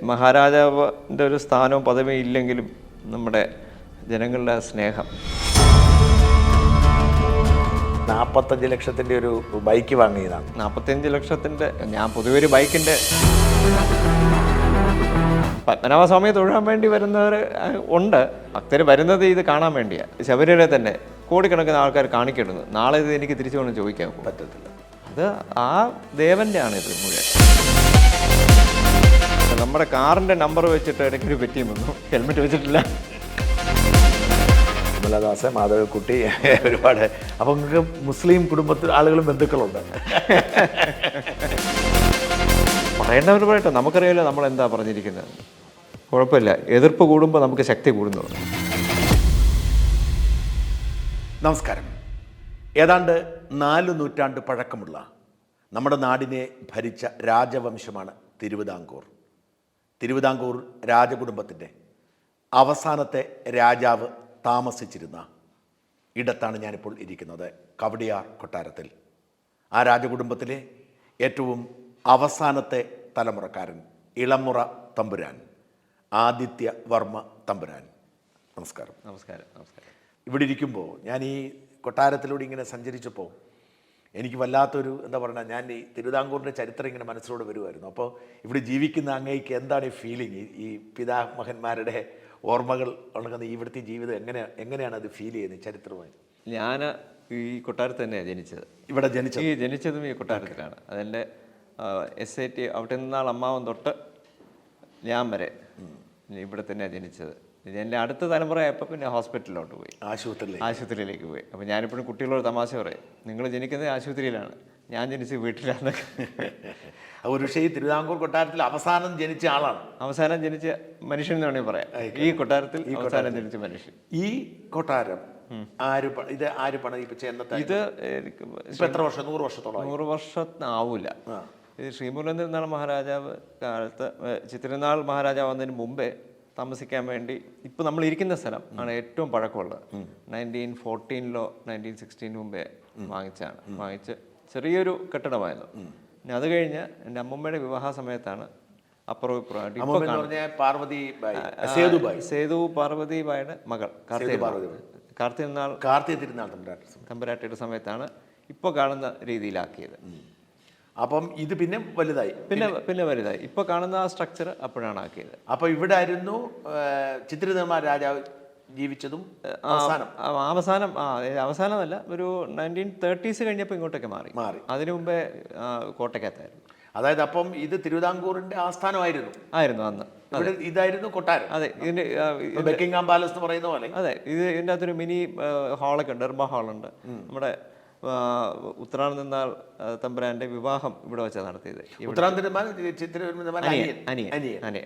മഹാരാജാവിൻ്റെ ഒരു സ്ഥാനവും പദവിയും ഇല്ലെങ്കിലും നമ്മുടെ ജനങ്ങളുടെ സ്നേഹം. 45 ലക്ഷത്തിൻ്റെ ഒരു ബൈക്ക് വാങ്ങിയതാണ്. 45 ലക്ഷത്തിൻ്റെ ഞാൻ പൊതുവെ ഒരു ബൈക്കിൻ്റെ പത്മനാഭസ്വാമിയെ തൊഴാൻ വേണ്ടി വരുന്നവർ ഉണ്ട്. ഭക്തർ വരുന്നത് ഇത് കാണാൻ വേണ്ടിയാണ്. ശബരിമല തന്നെ കോടിക്കണക്കിന് ആൾക്കാർ കാണിക്കിടുന്നു. നാളെ ഇത് എനിക്ക് തിരിച്ചു കൊണ്ട് ചോദിക്കാൻ പറ്റത്തില്ല. അത് ആ ദേവൻ്റെ ആണിത് മുഴുവൻ. നമ്മുടെ കാറിൻ്റെ നമ്പർ വെച്ചിട്ട് ഇടയ്ക്കൊരു പറ്റിയും വന്നു. ഹെൽമെറ്റ് വെച്ചിട്ടില്ല. കമലദാസ്, മാധവക്കുട്ടി, ഒരുപാട്. അപ്പം നിങ്ങൾക്ക് മുസ്ലിം കുടുംബത്തിൽ ആളുകളും ബന്ധുക്കളുണ്ട്. പറയേണ്ടവർ പറയട്ടെ, നമുക്കറിയാലോ നമ്മൾ എന്താ പറഞ്ഞിരിക്കുന്നത്. കുഴപ്പമില്ല, എതിർപ്പ് കൂടുമ്പോൾ നമുക്ക് ശക്തി കൂടുന്നു. നമസ്കാരം. ഏതാണ്ട് 4 നൂറ്റാണ്ട് പഴക്കമുള്ള നമ്മുടെ നാടിനെ ഭരിച്ച രാജവംശമാണ് തിരുവിതാംകൂർ. തിരുവിതാംകൂർ രാജകുടുംബത്തിൻ്റെ അവസാനത്തെ രാജാവ് താമസിച്ചിരുന്ന ഇടത്താണ് ഞാനിപ്പോൾ ഇരിക്കുന്നത്, കവടിയാർ കൊട്ടാരത്തിൽ. ആ രാജകുടുംബത്തിലെ ഏറ്റവും അവസാനത്തെ തലമുറക്കാരൻ ഇളമുറ തമ്പുരാൻ, ആദിത്യവർമ്മ തമ്പുരാൻ. നമസ്കാരം. നമസ്കാരം. നമസ്കാരം. ഇവിടെ ഇരിക്കുമ്പോൾ ഞാൻ ഈ കൊട്ടാരത്തിലൂടെ ഇങ്ങനെ സഞ്ചരിച്ചപ്പോൾ എനിക്ക് വല്ലാത്തൊരു എന്താ പറയുക, ഞാൻ ഈ തിരുവിതാംകൂറിൻ്റെ ചരിത്രം ഇങ്ങനെ മനസ്സിലൂടെ വരുമായിരുന്നു. അപ്പോൾ ഇവിടെ ജീവിക്കുന്ന അങ്ങേക്ക് എന്താണ് ഈ ഫീലിംഗ്? ഈ പിതാമഹന്മാരുടെ ഓർമ്മകൾ ഉണക്കുന്ന ഇവിടുത്തെ ജീവിതം എങ്ങനെയാണ് അത് ഫീൽ ചെയ്യുന്നത് ചരിത്രമായി? ഞാൻ ഈ കൊട്ടാരത്തിൽ തന്നെയാണ് ജനിച്ചത്. ഇവിടെ ജനിച്ചതും ഈ കൊട്ടാരത്തിലാണ്. അതെൻ്റെ SIT അവിടെ നിന്നാൾ അമ്മാവൻ തൊട്ട് ഞാൻ വരെ ഇവിടെ തന്നെയാണ് ജനിച്ചത്. എൻ്റെ അടുത്ത തലമുറയായപ്പോൾ പിന്നെ ഹോസ്പിറ്റലിലോട്ട് പോയി, ആശുപത്രിയിലേക്ക് പോയി. അപ്പോൾ ഞാനിപ്പോഴും കുട്ടികളോട് തമാശ പറയും, നിങ്ങൾ ജനിക്കുന്നത് ആശുപത്രിയിലാണ്, ഞാൻ ജനിച്ച് വീട്ടിലാണ്. ഒരു പക്ഷേ ഈ തിരുവിതാംകൂർ കൊട്ടാരത്തിൽ അവസാനം ജനിച്ച ആളാണ്. അവസാനം ജനിച്ച മനുഷ്യൻ എന്ന് വേണമെങ്കിൽ പറയാം. ഈ കൊട്ടാരത്തിൽ അവസാനം ജനിച്ച മനുഷ്യൻ. ഈ കൊട്ടാരം ഇത് ആര് പണിയിപ്പിച്ച? ഇത് എത്ര വർഷം? 100 വർഷത്തോളം? 100 വർഷത്തിനാവൂല. ഇത് ശ്രീമുരളീന്ദ്രനാൾ മഹാരാജാവ് കാലത്ത്, ചിത്രനാൾ മഹാരാജാവ് വന്നതിന് മുമ്പേ താമസിക്കാൻ വേണ്ടി ഇപ്പോൾ നമ്മൾ ഇരിക്കുന്ന സ്ഥലം ആണ് ഏറ്റവും പഴക്കമുള്ളത്. 1914 1916 മുമ്പേ വാങ്ങിച്ച് ചെറിയൊരു കെട്ടിടമായിരുന്നു. പിന്നെ അത് കഴിഞ്ഞ് എൻ്റെ അമ്മൂമ്മയുടെ വിവാഹ സമയത്താണ് അപ്പുറവും സേതു പാർവതിബായുടെ മകൾ കാർത്തിക തിരുനാൾ തമ്പുരാട്ടിയുടെ സമയത്താണ് ഇപ്പോൾ കാണുന്ന രീതിയിലാക്കിയത്. അപ്പം ഇത് പിന്നെ വലുതായി. ഇപ്പോൾ കാണുന്ന ആ സ്ട്രക്ചർ അപ്പോഴാണ് ആക്കിയത്. അപ്പോൾ ഇവിടെ ആയിരുന്നു ചിത്രധർമ്മ രാജാവ് ജീവിച്ചതും. അവസാനമല്ല, ഒരു 1930s കഴിഞ്ഞപ്പോൾ ഇങ്ങോട്ടൊക്കെ മാറി. അതിനു മുമ്പേ കോട്ടയ്ക്കകത്തായിരുന്നു. അതായത് അപ്പം ഇത് തിരുവിതാംകൂറിന്റെ ആസ്ഥാനമായിരുന്നു അന്ന്. ഇതായിരുന്നു കൊട്ടാരം. അതെ, ഇതിന്റെ ബക്കിംഗ്ഹാം പാലസ് എന്ന് പറയുന്ന പോലെ. അതെ, ഇതിൻ്റെ അകത്തൊരു മിനി ഹാളൊക്കെ ഉണ്ട്, ദർബാർ ഹാളുണ്ട്. നമ്മുടെ ഉത്രാനന്ദനാൾ തമ്പുരാന്റെ വിവാഹം ഇവിടെ വെച്ചാണ് നടത്തിയത്.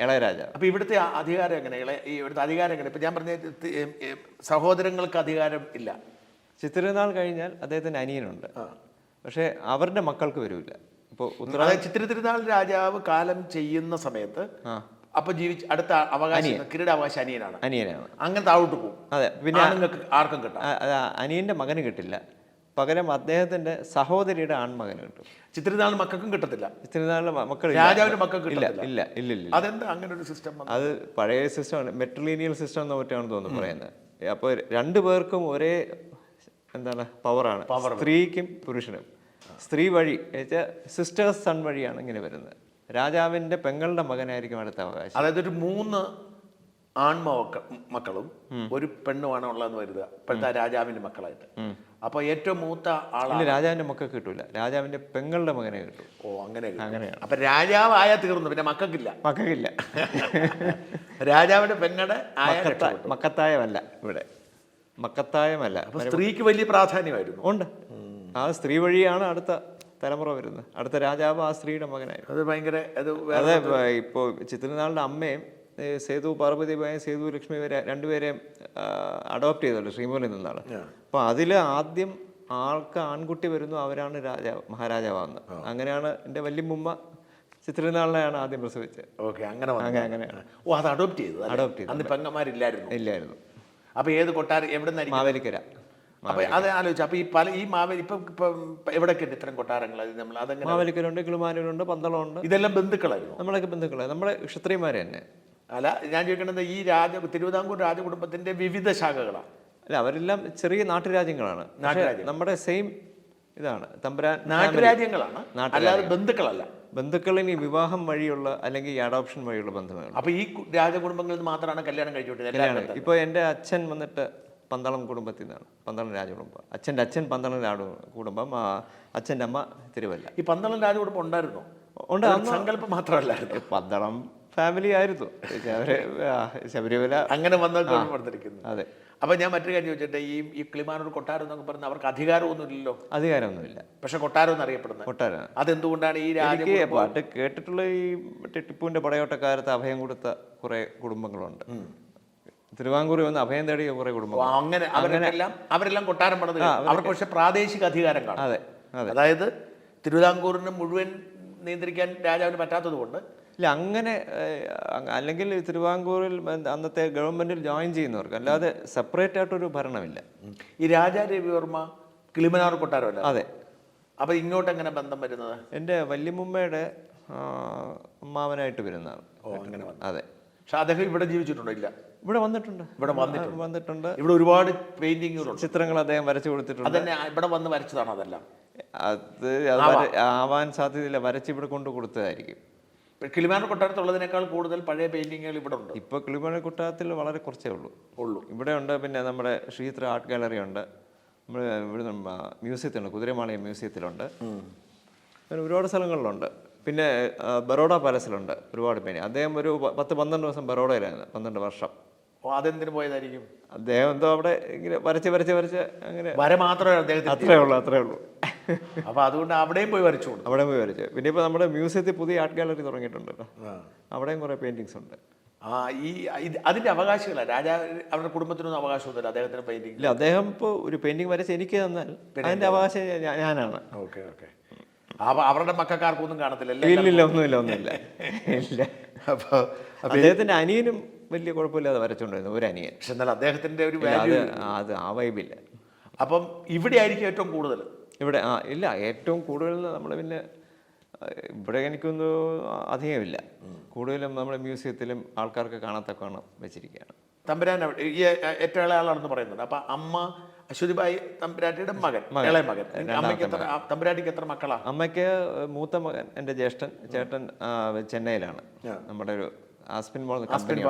ഇളയരാജാവ്. അപ്പൊ ഇവിടുത്തെ അധികാരം എങ്ങനെ? ഇവിടുത്തെ അധികാരം എങ്ങനെ? ഇപ്പൊ ഞാൻ പറഞ്ഞ സഹോദരങ്ങൾക്ക് അധികാരം ഇല്ല. ചിത്രനാൾ കഴിഞ്ഞാൽ അദ്ദേഹത്തിന്റെ അനിയനുണ്ട്, പക്ഷെ അവരുടെ മക്കൾക്ക് വരില്ല. ഇപ്പോൾ ചിത്രതിരുനാൾ രാജാവ് കാലം ചെയ്യുന്ന സമയത്ത് അപ്പൊ അടുത്ത അവകാശം കിരീടാവകാശ അനിയനാണ്. അങ്ങനെ താഴോട്ട് പോകും. അതെ, പിന്നെ ആർക്കും കിട്ടാം. അനിയന്റെ മകന് കിട്ടില്ല, പകരം അദ്ദേഹത്തിന്റെ സഹോദരിയുടെ ആൺമകന് കിട്ടും. ചിത്രനാൾ മക്കൾക്കും കിട്ടത്തില്ല. ചിത്രനാളിലെ മക്കൾ രാജാവിന്റെ മക്കൾക്ക് ഇല്ല. അതെന്താ അങ്ങനെ ഒരു സിസ്റ്റം? അത് പഴയ സിസ്റ്റമാണ്, മെട്രിലീനിയൽ സിസ്റ്റം എന്ന് പറ്റിയാണെന്ന് തോന്നുന്നു പറയുന്നത്. അപ്പോൾ 2 പേർക്കും ഒരേ എന്താണ് പവറാണ്, സ്ത്രീക്കും പുരുഷനും. സ്ത്രീ വഴി സിസ്റ്റേഴ്സ് സൺ വഴിയാണ് ഇങ്ങനെ വരുന്നത്. രാജാവിന്റെ പെങ്ങളുടെ മകനായിരിക്കും അടുത്ത അവകാശം. അതായത് ഒരു 3 ആൺമക്കളും ഒരു പെണ്ണുമാണ് ഉള്ളതെന്ന് വരുന്നത് ഇപ്പോഴത്തെ രാജാവിന്റെ മക്കളായിട്ട്. അപ്പൊ ഏറ്റവും മൂത്ത ആളാണ്. രാജാവിന്റെ മക്കൾക്ക് കിട്ടൂല, രാജാവിന്റെ പെങ്ങളുടെ മകനെ കിട്ടും. ഓ, അങ്ങനെയാണ്. അപ്പൊ രാജാവായ തീർന്നു, പിന്നെ മക്കൾക്കില്ല. രാജാവിന്റെ പെങ്ങളുടെ മക്കത്തായമല്ല ഇവിടെ, മക്കത്തായമല്ല. അപ്പൊ സ്ത്രീക്ക് വലിയ പ്രാധാന്യമായിരുന്നു. ഉണ്ട്. ആ സ്ത്രീ വഴിയാണ് അടുത്ത തലമുറ വരുന്നത്. അടുത്ത രാജാവ് ആ സ്ത്രീയുടെ മകനായിരുന്നു. അത് ഭയങ്കര അതെ. ഇപ്പോൾ ചിത്രനാളിന്റെ അമ്മയും സേതു പാർവതിബായും സേതു ലക്ഷ്മി വരെ 2 പേരെയും അഡോപ്റ്റ് ചെയ്തല്ലോ ശ്രീമുരളിൽ നിന്നാണ്. അപ്പോൾ അതിൽ ആദ്യം ആൺകുട്ടി വരുന്നു, അവരാണ് മഹാരാജാവാകുന്നത്. അങ്ങനെയാണ് എൻ്റെ വല്യമ്മ ചിത്രനാളിനെയാണ് ആദ്യം പ്രസവിച്ചത്. അങ്ങനെയാണ്. ഓ, അത് അഡോപ്റ്റ് ചെയ്തു. അഡോപ്റ്റ് ചെയ്തു. പെങ്ങന്മാരില്ലായിരുന്നു. ഇല്ലായിരുന്നു. അപ്പോൾ ഏത് കൊട്ടാരം? എവിടെ? മാവേലിക്കര. അപ്പൊ അത് ആലോചിച്ചു. അപ്പൊ ഈ മാവേലി ഇപ്പം എവിടെയൊക്കെ ഉണ്ട് ഇത്തരം കൊട്ടാരങ്ങൾ? അത് നമ്മൾ അതെങ്ങനെ? മാവേലിക്കലുണ്ട്, കിളിമാനൂരുണ്ട്, പന്തളമുണ്ട്. ഇതെല്ലാം ബന്ധുക്കളായിരുന്നു? നമ്മളൊക്കെ ബന്ധുക്കളെ, നമ്മുടെ ക്ഷത്രിയന്മാരെ തന്നെ. അല്ല, ഞാൻ ചോദിക്കണത് ഈ തിരുവിതാംകൂർ രാജകുടുംബത്തിന്റെ വിവിധ ശാഖകളാണ്. അല്ല, അവരെല്ലാം ചെറിയ നാട്ടുരാജ്യങ്ങളാണ്. നമ്മുടെ സെയിം ഇതാണ് തമ്പുരാൻ. നാട്ടുരാജ്യങ്ങളാണ്, അല്ലാതെ ബന്ധുക്കളല്ല. ബന്ധുക്കളിന് വിവാഹം വഴിയുള്ള അല്ലെങ്കിൽ അഡോപ്ഷൻ വഴിയുള്ള ബന്ധമാണ്. അപ്പൊ ഈ രാജകുടുംബങ്ങളിൽ നിന്ന് മാത്രമാണ് കല്യാണം കഴിച്ചുകൊണ്ടിരുന്നത്. ഇപ്പോൾ എൻ്റെ അച്ഛൻ വന്നിട്ട് പന്തളം കുടുംബത്തിൽ നിന്നാണ്, പന്തളം രാജകുടുംബം. അച്ഛൻ്റെ അച്ഛൻ പന്തളം കുടുംബം, അച്ഛൻ്റെ അമ്മ തിരുവല്ല. ഈ പന്തളം രാജകുടുംബം ഉണ്ടായിരുന്നു? ഉണ്ട്, സങ്കല്പം മാത്രമല്ലായിരുന്നു. പന്തളം ഫാമിലി ആയിരുന്നു. ശബരിമല അങ്ങനെ വന്നിരിക്കുന്നു. അതെ. അപ്പൊ ഞാൻ മറ്റൊരു കാര്യം ചോദിച്ചിട്ട്, ഈ കിളിമാനൂർ കൊട്ടാരം എന്നൊക്കെ പറഞ്ഞാൽ അവർക്ക് അധികാരമൊന്നുമില്ലല്ലോ? അധികാരമൊന്നുമില്ല, പക്ഷെ കൊട്ടാരം എന്നറിയപ്പെടുന്നത്. കൊട്ടാരം. അതെന്തുകൊണ്ടാണ്? ഈ പാട്ട് കേട്ടിട്ടുള്ള ഈ ടിപ്പുവിന്റെ പടയോട്ടക്കാലത്ത് അഭയം കൊടുത്ത കുറെ കുടുംബങ്ങളുണ്ട്. തിരുവാങ്കൂറിൽ വന്ന് അഭയം തേടിയ കുറെ കുടുംബങ്ങൾ. അങ്ങനെ അവരെല്ലാം കൊട്ടാരം പണിത്. അവർക്ക് പക്ഷെ പ്രാദേശിക അധികാരം കാണും. അതെ, അതായത് തിരുവിതാംകൂറിന് മുഴുവൻ നിയന്ത്രിക്കാൻ രാജാവിന് പറ്റാത്തത് കൊണ്ട്. ഇല്ല, അങ്ങനെ അല്ലെങ്കിൽ തിരുവാങ്കൂറിൽ അന്നത്തെ ഗവൺമെന്റിൽ ജോയിൻ ചെയ്യുന്നവർക്ക്, അല്ലാതെ സെപ്പറേറ്റ് ആയിട്ടൊരു ഭരണമില്ല. ഈ രാജാ രവിവർമ്മ കിളിമനാർ കൊട്ടാരമല്ല? അതെ. അപ്പൊ ഇങ്ങോട്ട് എങ്ങനെ ബന്ധം വരുന്നത്? എൻ്റെ വല്യമ്മയുടെ അമ്മാവനായിട്ട് വരുന്നതാണ്. അതെ. പക്ഷെ അദ്ദേഹം ഇവിടെ ജീവിച്ചിട്ടുണ്ടോ? ഇല്ല, ഇവിടെ വന്നിട്ടുണ്ട്. ഇവിടെ ഒരുപാട് പെയിന്റിങ്ങുകളുണ്ട്, ചിത്രങ്ങൾ അദ്ദേഹം വരച്ചു കൊടുത്തിട്ടുണ്ട്. അതന്നെ ഇവിടെ വന്ന് വരച്ചതാണോ? അതെല്ലാം അത് ആവാൻ സാധ്യതയില്ല, വരച്ച് ഇവിടെ കൊണ്ട് കൊടുത്തതായിരിക്കും. കിളിമാനൂർ കൊട്ടാരത്തുള്ളതിനേക്കാൾ കൂടുതൽ പഴയ പെയിന്റിങ്ങുകൾ ഇവിടെ ഉണ്ട്. ഇപ്പോൾ കിളിമാനൂർ കൊട്ടാരത്തിൽ വളരെ കുറച്ചേ ഉള്ളൂ. ഇവിടെ ഉണ്ട്. പിന്നെ നമ്മുടെ ശ്രീത്ര ആർട്ട് ഗാലറി ഉണ്ട്. നമ്മൾ ഇവിടെ മ്യൂസിയത്തിലുണ്ട്, കുതിരമാളയം മ്യൂസിയത്തിലുണ്ട്. അങ്ങനെ ഒരുപാട് സ്ഥലങ്ങളിലുണ്ട്. പിന്നെ ബറോഡ പാലസിലുണ്ട് ഒരുപാട് പേര്. അദ്ദേഹം ഒരു 10-12 ദിവസം ബറോഡയിലായിരുന്നു, 12 വർഷം. അതെന്തിനു പോയതായിരിക്കും? അദ്ദേഹം എന്തോ അവിടെ ഇങ്ങനെ വരച്ച് അങ്ങനെ വര മാത്രമേ അദ്ദേഹത്തിന് അത്രേ ഉള്ളൂ. അപ്പൊ അതുകൊണ്ട് അവിടെയും പോയി വരച്ചു. പിന്നെ ഇപ്പൊ നമ്മുടെ മ്യൂസിയത്തിൽ പുതിയ ആർട്ട് ഗാലറി തുടങ്ങിയിട്ടുണ്ട്. അവിടെയും കുറെ പെയിന്റിങ്സ് ഉണ്ട്. അതിന്റെ അവകാശികളാ രാജാവ്? അവരുടെ കുടുംബത്തിനൊന്നും അവകാശമൊന്നുമില്ല അദ്ദേഹത്തിന് പെയിന്റിംഗ്? ഇല്ല, അദ്ദേഹം ഇപ്പോൾ ഒരു പെയിന്റിംഗ് വരച്ച് എനിക്ക് തന്നാൽ അതിന്റെ അവകാശം ഞാനാണ്. ഓക്കെ. അവരുടെ മക്കാർക്കൊന്നും കാണത്തില്ല? ഇല്ല, ഒന്നുമില്ല. അപ്പൊ അദ്ദേഹത്തിന്റെ അനിയനും വലിയ കുഴപ്പമില്ലാതെ വരച്ചോണ്ടിരുന്നു, ഒരു അനിയൻ. പക്ഷെ എന്നാൽ അദ്ദേഹത്തിന്റെ ഒരു അത് ആ വൈബില്ല. അപ്പം ഇവിടെ ആയിരിക്കും ഏറ്റവും കൂടുതൽ? ഇവിടെ ഇല്ല, ഏറ്റവും കൂടുതൽ നമ്മൾ പിന്നെ ഇവിടെ എനിക്കൊന്നും അധികമില്ല. കൂടുതലും നമ്മുടെ മ്യൂസിയത്തിലും ആൾക്കാർക്ക് കാണത്തക്കാണ് വെച്ചിരിക്കുകയാണ്. തമ്പുരാൻ ഈ ഏറ്റവും ഇളയ ആളാണെന്ന് പറയുന്നത്. അപ്പൊ അമ്മ അശ്വതിബായി തമ്പുരാട്ടിയുടെ ഇളയ മകൻ. തമ്പുരാട്ടിക്ക് എത്ര മക്കളാ? അമ്മയ്ക്ക് മൂത്ത മകൻ എൻ്റെ ജ്യേഷ്ഠൻ, ചേട്ടൻ ചെന്നൈയിലാണ്. നമ്മുടെ ഒരു ആസ്പിൻ വാൾ കമ്പനി,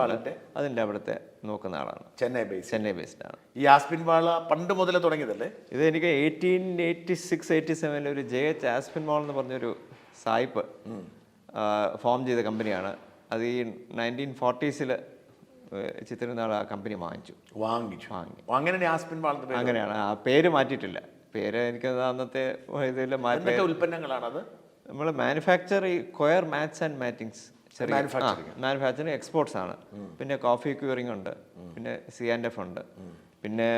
അതിൻ്റെ അവിടുത്തെ നോക്കുന്ന ആളാണ്. ചെന്നൈ ബേസ്ഡ് ആണ്. ഈ ആസ്പിൻ വാൾ പണ്ട് മുതലേ തുടങ്ങിയതല്ലേ? ഇത് എനിക്ക് 1886-87 ഒരു JH ആസ്പിൻ വാൾ എന്ന് പറഞ്ഞൊരു സായിപ്പ് ഫോം ചെയ്ത കമ്പനിയാണ്. അത് ഈ 1940s ചിത്രനാൾ ആ കമ്പനി വാങ്ങി. അങ്ങനെയാണ്. ആ പേര് മാറ്റിയിട്ടില്ല. പേര് എനിക്ക് അന്നത്തെ ഇതിൽ ഉൽപ്പന്നങ്ങളാണത്. നമ്മൾ മാനുഫാക്ചർ ഈ coir mats and mattings, manufacturing, exports ആണ്. പിന്നെ കോഫി ക്യൂറിംഗ് ഉണ്ട്, പിന്നെ C&F ഉണ്ട്, പിന്നെ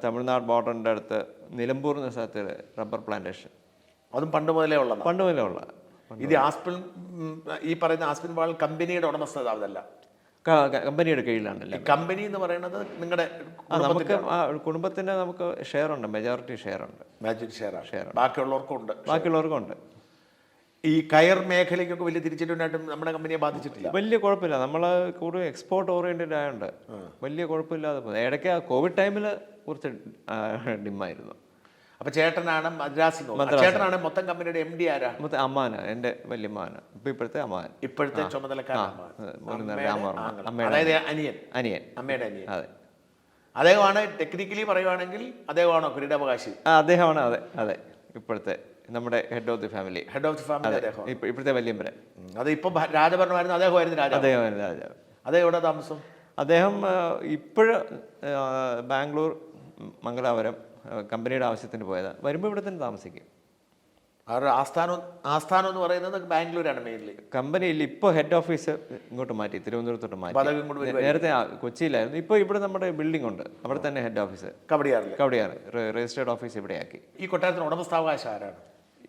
തമിഴ്നാട് ബോർഡറിൻ്റെ അടുത്ത് നിലമ്പൂർ എന്ന സ്ഥലത്ത് റബ്ബർ പ്ലാന്റേഷൻ. അതും പണ്ട് മുതലേ ഉള്ള. ഇത് ഈ പറയുന്ന ആസ്പിൻ വാൾ കമ്പനിയുടെ ഉടമസ്ഥത അതല്ല, കമ്പനിയുടെ കീഴിലാണല്ലോ. കമ്പനി എന്ന് പറയുന്നത് നിങ്ങളുടെ നമുക്ക് കുടുംബത്തിന്റെ നമുക്ക് ഷെയർ ഉണ്ട്, മെജോറിറ്റി ഷെയർ ഉണ്ട്. ബാക്കിയുള്ളവർക്കും ഉണ്ട്. ഈ കയർ മേഖലയ്ക്കൊക്കെ വലിയ തിരിച്ചടിയായിട്ടും നമ്മുടെ കമ്പനിയെ ബാധിച്ചിട്ടില്ല. വലിയ കുഴപ്പമില്ല. നമ്മൾ കൂടുതൽ എക്സ്പോർട്ട് ഓറിയന്റഡ് ആയതുകൊണ്ട് വലിയ കുഴപ്പമില്ലാതെ പോകുന്നത്. ഇടയ്ക്ക് കോവിഡ് ടൈമിൽ കുറച്ച് ഡിമായിരുന്നു. അപ്പൊ ചേട്ടനാണ് മദ്രാസിൽ, ചേട്ടനാണ് മൊത്തം കമ്പനിയുടെ MD ആരാ? അമ്മാന, എൻ്റെ വല്യമ്മാന. ഇപ്പോഴത്തെ ചുമതലക്കാരൻ, അതായത് അനിയൻ, അമ്മയുടെ അനിയൻ. അതെ, അദ്ദേഹമാണ് ടെക്നിക്കലി പറയുവാണെങ്കിൽ അദ്ദേഹമാണോ കിരീടാവകാശി? അദ്ദേഹമാണ്. അതെ. ഇപ്പോഴത്തെ നമ്മുടെ ഹെഡ് ഓഫ് ദി ഫാമിലി ഇപ്പോഴത്തെ വല്യമ്പരൻ. അത് ഇപ്പൊ രാജഭരണമായിരുന്നു, അദ്ദേഹമായിരുന്നു രാജാവ്. അദ്ദേഹം എവിടെ താമസം? അദ്ദേഹം ഇപ്പോഴും ബാംഗ്ലൂർ, മംഗലാപുരം കമ്പനിയുടെ ആവശ്യത്തിന് പോയതാണ്. വരുമ്പോൾ ഇവിടെ തന്നെ താമസിക്കും. അവരുടെ ആസ്ഥാനം എന്ന് പറയുന്നത് ബാംഗ്ലൂരാണ് മെയിൻലി. കമ്പനിയിൽ ഇപ്പോൾ ഹെഡ് ഓഫീസ് ഇങ്ങോട്ട് മാറ്റി, തിരുവനന്തപുരത്തോട്ട് മാറ്റി. നേരത്തെ കൊച്ചിയിലായിരുന്നു. ഇപ്പോൾ ഇവിടെ നമ്മുടെ ബിൽഡിംഗ് ഉണ്ട്, അവിടെ തന്നെ head office. Kowdiar registered office ഇവിടെയാക്കി. ഈ കൊട്ടാരത്തിന് ഉടമസ്ഥാവകാശം ആരാണ്?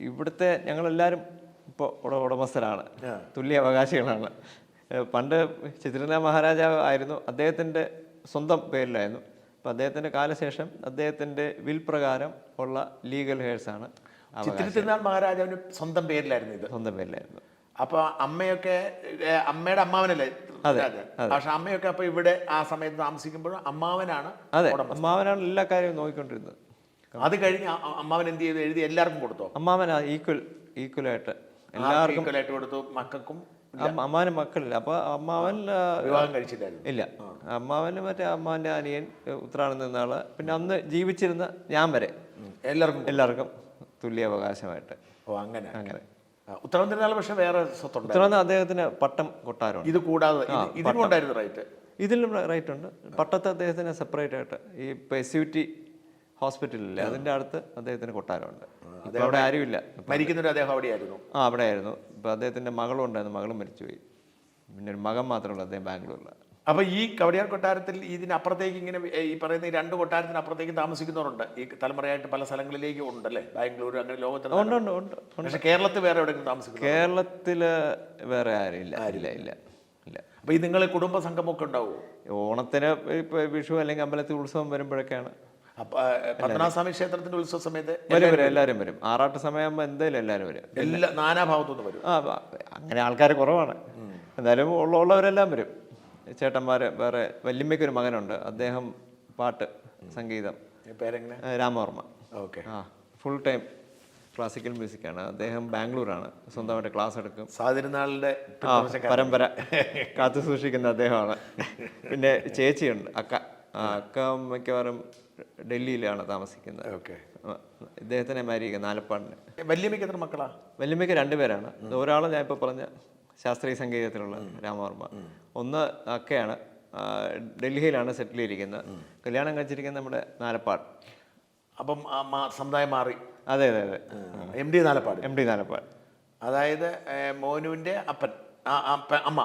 ഇവിടുത്തെ ഞങ്ങളെല്ലാവരും ഇപ്പോൾ ഉടമസ്ഥരാണ്, തുല്യ അവകാശികളാണ്. പണ്ട് ചിത്രനാഥ മഹാരാജാവ് ആയിരുന്നു, അദ്ദേഹത്തിൻ്റെ സ്വന്തം പേരിലായിരുന്നു. അപ്പോൾ അദ്ദേഹത്തിൻ്റെ കാലശേഷം അദ്ദേഹത്തിൻ്റെ വിൽ പ്രകാരം ഉള്ള ലീഗൽ ഹെയർസാണ് ചിത്തിരി തിരുനാൾ മഹാരാജാവിന് സ്വന്തം പേരിലായിരുന്നു ഇത്. സ്വന്തം പേരിലായിരുന്നു. അപ്പൊ അമ്മയൊക്കെ അമ്മയുടെ അമ്മാവനല്ലേ രാജാ? പക്ഷെ അമ്മയൊക്കെ അപ്പൊ ഇവിടെ ആ സമയത്ത് താമസിക്കുമ്പോൾ അമ്മാവനാണ്. അതെ, അമ്മാവനാണ് എല്ലാ കാര്യവും നോക്കിക്കൊണ്ടിരുന്നത്. അത് കഴിഞ്ഞ് അമ്മാവൻ എന്ത് ചെയ്തു? എഴുതി എല്ലാവർക്കും കൊടുത്തോ? അമ്മാവൻ ഈക്വലായിട്ട് എല്ലാവർക്കും ഈക്വലായിട്ട് കൊടുത്തു. മക്കൾക്കും അമ്മാവന് മക്കളില്ല. അപ്പൊ അമ്മാവൻ വിവാഹം കഴിച്ചില്ലായിരുന്നു. ഇല്ല. അമ്മാവന് മറ്റേ അമ്മാവന്റെ അനിയൻ ഉത്രാടം നിന്നാള്, പിന്നെ അന്ന് ജീവിച്ചിരുന്ന ഞാൻ വരെ എല്ലാവർക്കും തുല്യാവകാശമായിട്ട്. ഓ, അങ്ങനെ അങ്ങനെ. ഉത്തരം തിരുനാൾ പക്ഷെ വേറെ സ്വത്തുണ്ട്. ഉത്തരം അദ്ദേഹത്തിന് പട്ടം കൊട്ടാരമുണ്ട്. ഇത് കൂടാതെ ഇതിനുണ്ടായിരുന്നു റൈറ്റ്. ഇതിലും റൈറ്റ് ഉണ്ട്. പട്ടത്ത് അദ്ദേഹത്തിന് സെപ്പറേറ്റ് ആയിട്ട് ഈ പെസ്യൂറ്റി ഹോസ്പിറ്റലില്ലേ അതിൻ്റെ അടുത്ത് അദ്ദേഹത്തിന് കൊട്ടാരമുണ്ട്. ഇപ്പം അവിടെ ആരുമില്ല. മരിക്കുന്നൊരു അദ്ദേഹം അവിടെയായിരുന്നു. അവിടെ ആയിരുന്നു. ഇപ്പം അദ്ദേഹത്തിൻ്റെ മകളും ഉണ്ടായിരുന്നു. മകളും മരിച്ചുപോയി. പിന്നെ ഒരു മകൻ മാത്രമേ ഉള്ളൂ അദ്ദേഹം ബാംഗ്ലൂരിൽ. അപ്പോൾ ഈ കവടിയാർ കൊട്ടാരത്തിൽ ഇതിനപ്പുറത്തേക്ക് ഇങ്ങനെ ഈ പറയുന്ന ഈ 2 കൊട്ടാരത്തിനപ്പുറത്തേക്ക് താമസിക്കുന്നവരുണ്ട്. ഈ തലമുറയായിട്ട് പല സ്ഥലങ്ങളിലേക്കും ഉണ്ടല്ലേ? ബാംഗ്ലൂർ അങ്ങനെ ലോകത്തിൽ ഉണ്ട്. പക്ഷേ കേരളത്തിൽ വേറെ എവിടെയെങ്കിലും താമസിക്കുന്നു? കേരളത്തിൽ വേറെ ആരും ഇല്ല. അപ്പോൾ ഈ നിങ്ങൾ കുടുംബ സംഗമമൊക്കെ ഉണ്ടാവുമോ? ഓണത്തിന് ഇപ്പോൾ വിഷു അല്ലെങ്കിൽ അമ്പലത്തിൽ ഉത്സവം വരുമ്പോഴൊക്കെയാണ്. പത്മനാഭസ്വാമി ക്ഷേത്രത്തിന്റെ ഉത്സവ സമയത്ത് എല്ലാവരും വരും. ആറാട്ട് സമയമാകുമ്പോൾ എന്തായാലും എല്ലാവരും വരും. എല്ലാ നാനാഭാഗത്തുനിന്ന് വരും. അങ്ങനെ ആൾക്കാർ കുറവാണ്. എന്തായാലും ഉള്ളവരെല്ലാം വരും. ചേട്ടന്മാർ വേറെ. വല്യമ്മയ്ക്കൊരു മകനുണ്ട്, അദ്ദേഹം പാട്ട് സംഗീതം. പേരെങ്ങനെ? Ramavarma. Okay. Full time classical മ്യൂസിക്കാണ്. അദ്ദേഹം ബാംഗ്ലൂരാണ്. സ്വന്തമായിട്ട് ക്ലാസ് എടുക്കും. സാതിരുന്നാളിന്റെ പരമ്പര കാത്തു സൂക്ഷിക്കുന്ന അദ്ദേഹമാണ്. പിന്നെ ചേച്ചിയുണ്ട്, അക്ക മിക്കവാറും ഡൽഹിയിലാണ് താമസിക്കുന്നത്. ഓക്കെ. ഇദ്ദേഹത്തിനെ മാരിയിരിക്കുക നാലപ്പാടിന്. വല്യമ്മയ്ക്ക് എത്ര മക്കളാ? വല്യമ്മയ്ക്ക് 2 പേരാണ്. ഒരാൾ ഞാൻ ഇപ്പോൾ പറഞ്ഞ ശാസ്ത്രീയ സംഗീതത്തിലുള്ള രാമവർമ്മ. ഒന്ന് അക്കയാണ്, ഡൽഹിയിലാണ് സെറ്റിൽ ചെയ്തിരിക്കുന്നത്. കല്യാണം കഴിച്ചിരിക്കുന്നത് നമ്മുടെ നാലപ്പാട്. അപ്പം സമുദായം മാറി. അതെ. M D Nalappad. അതായത് മോനുവിന്റെ അപ്പൻ അമ്മ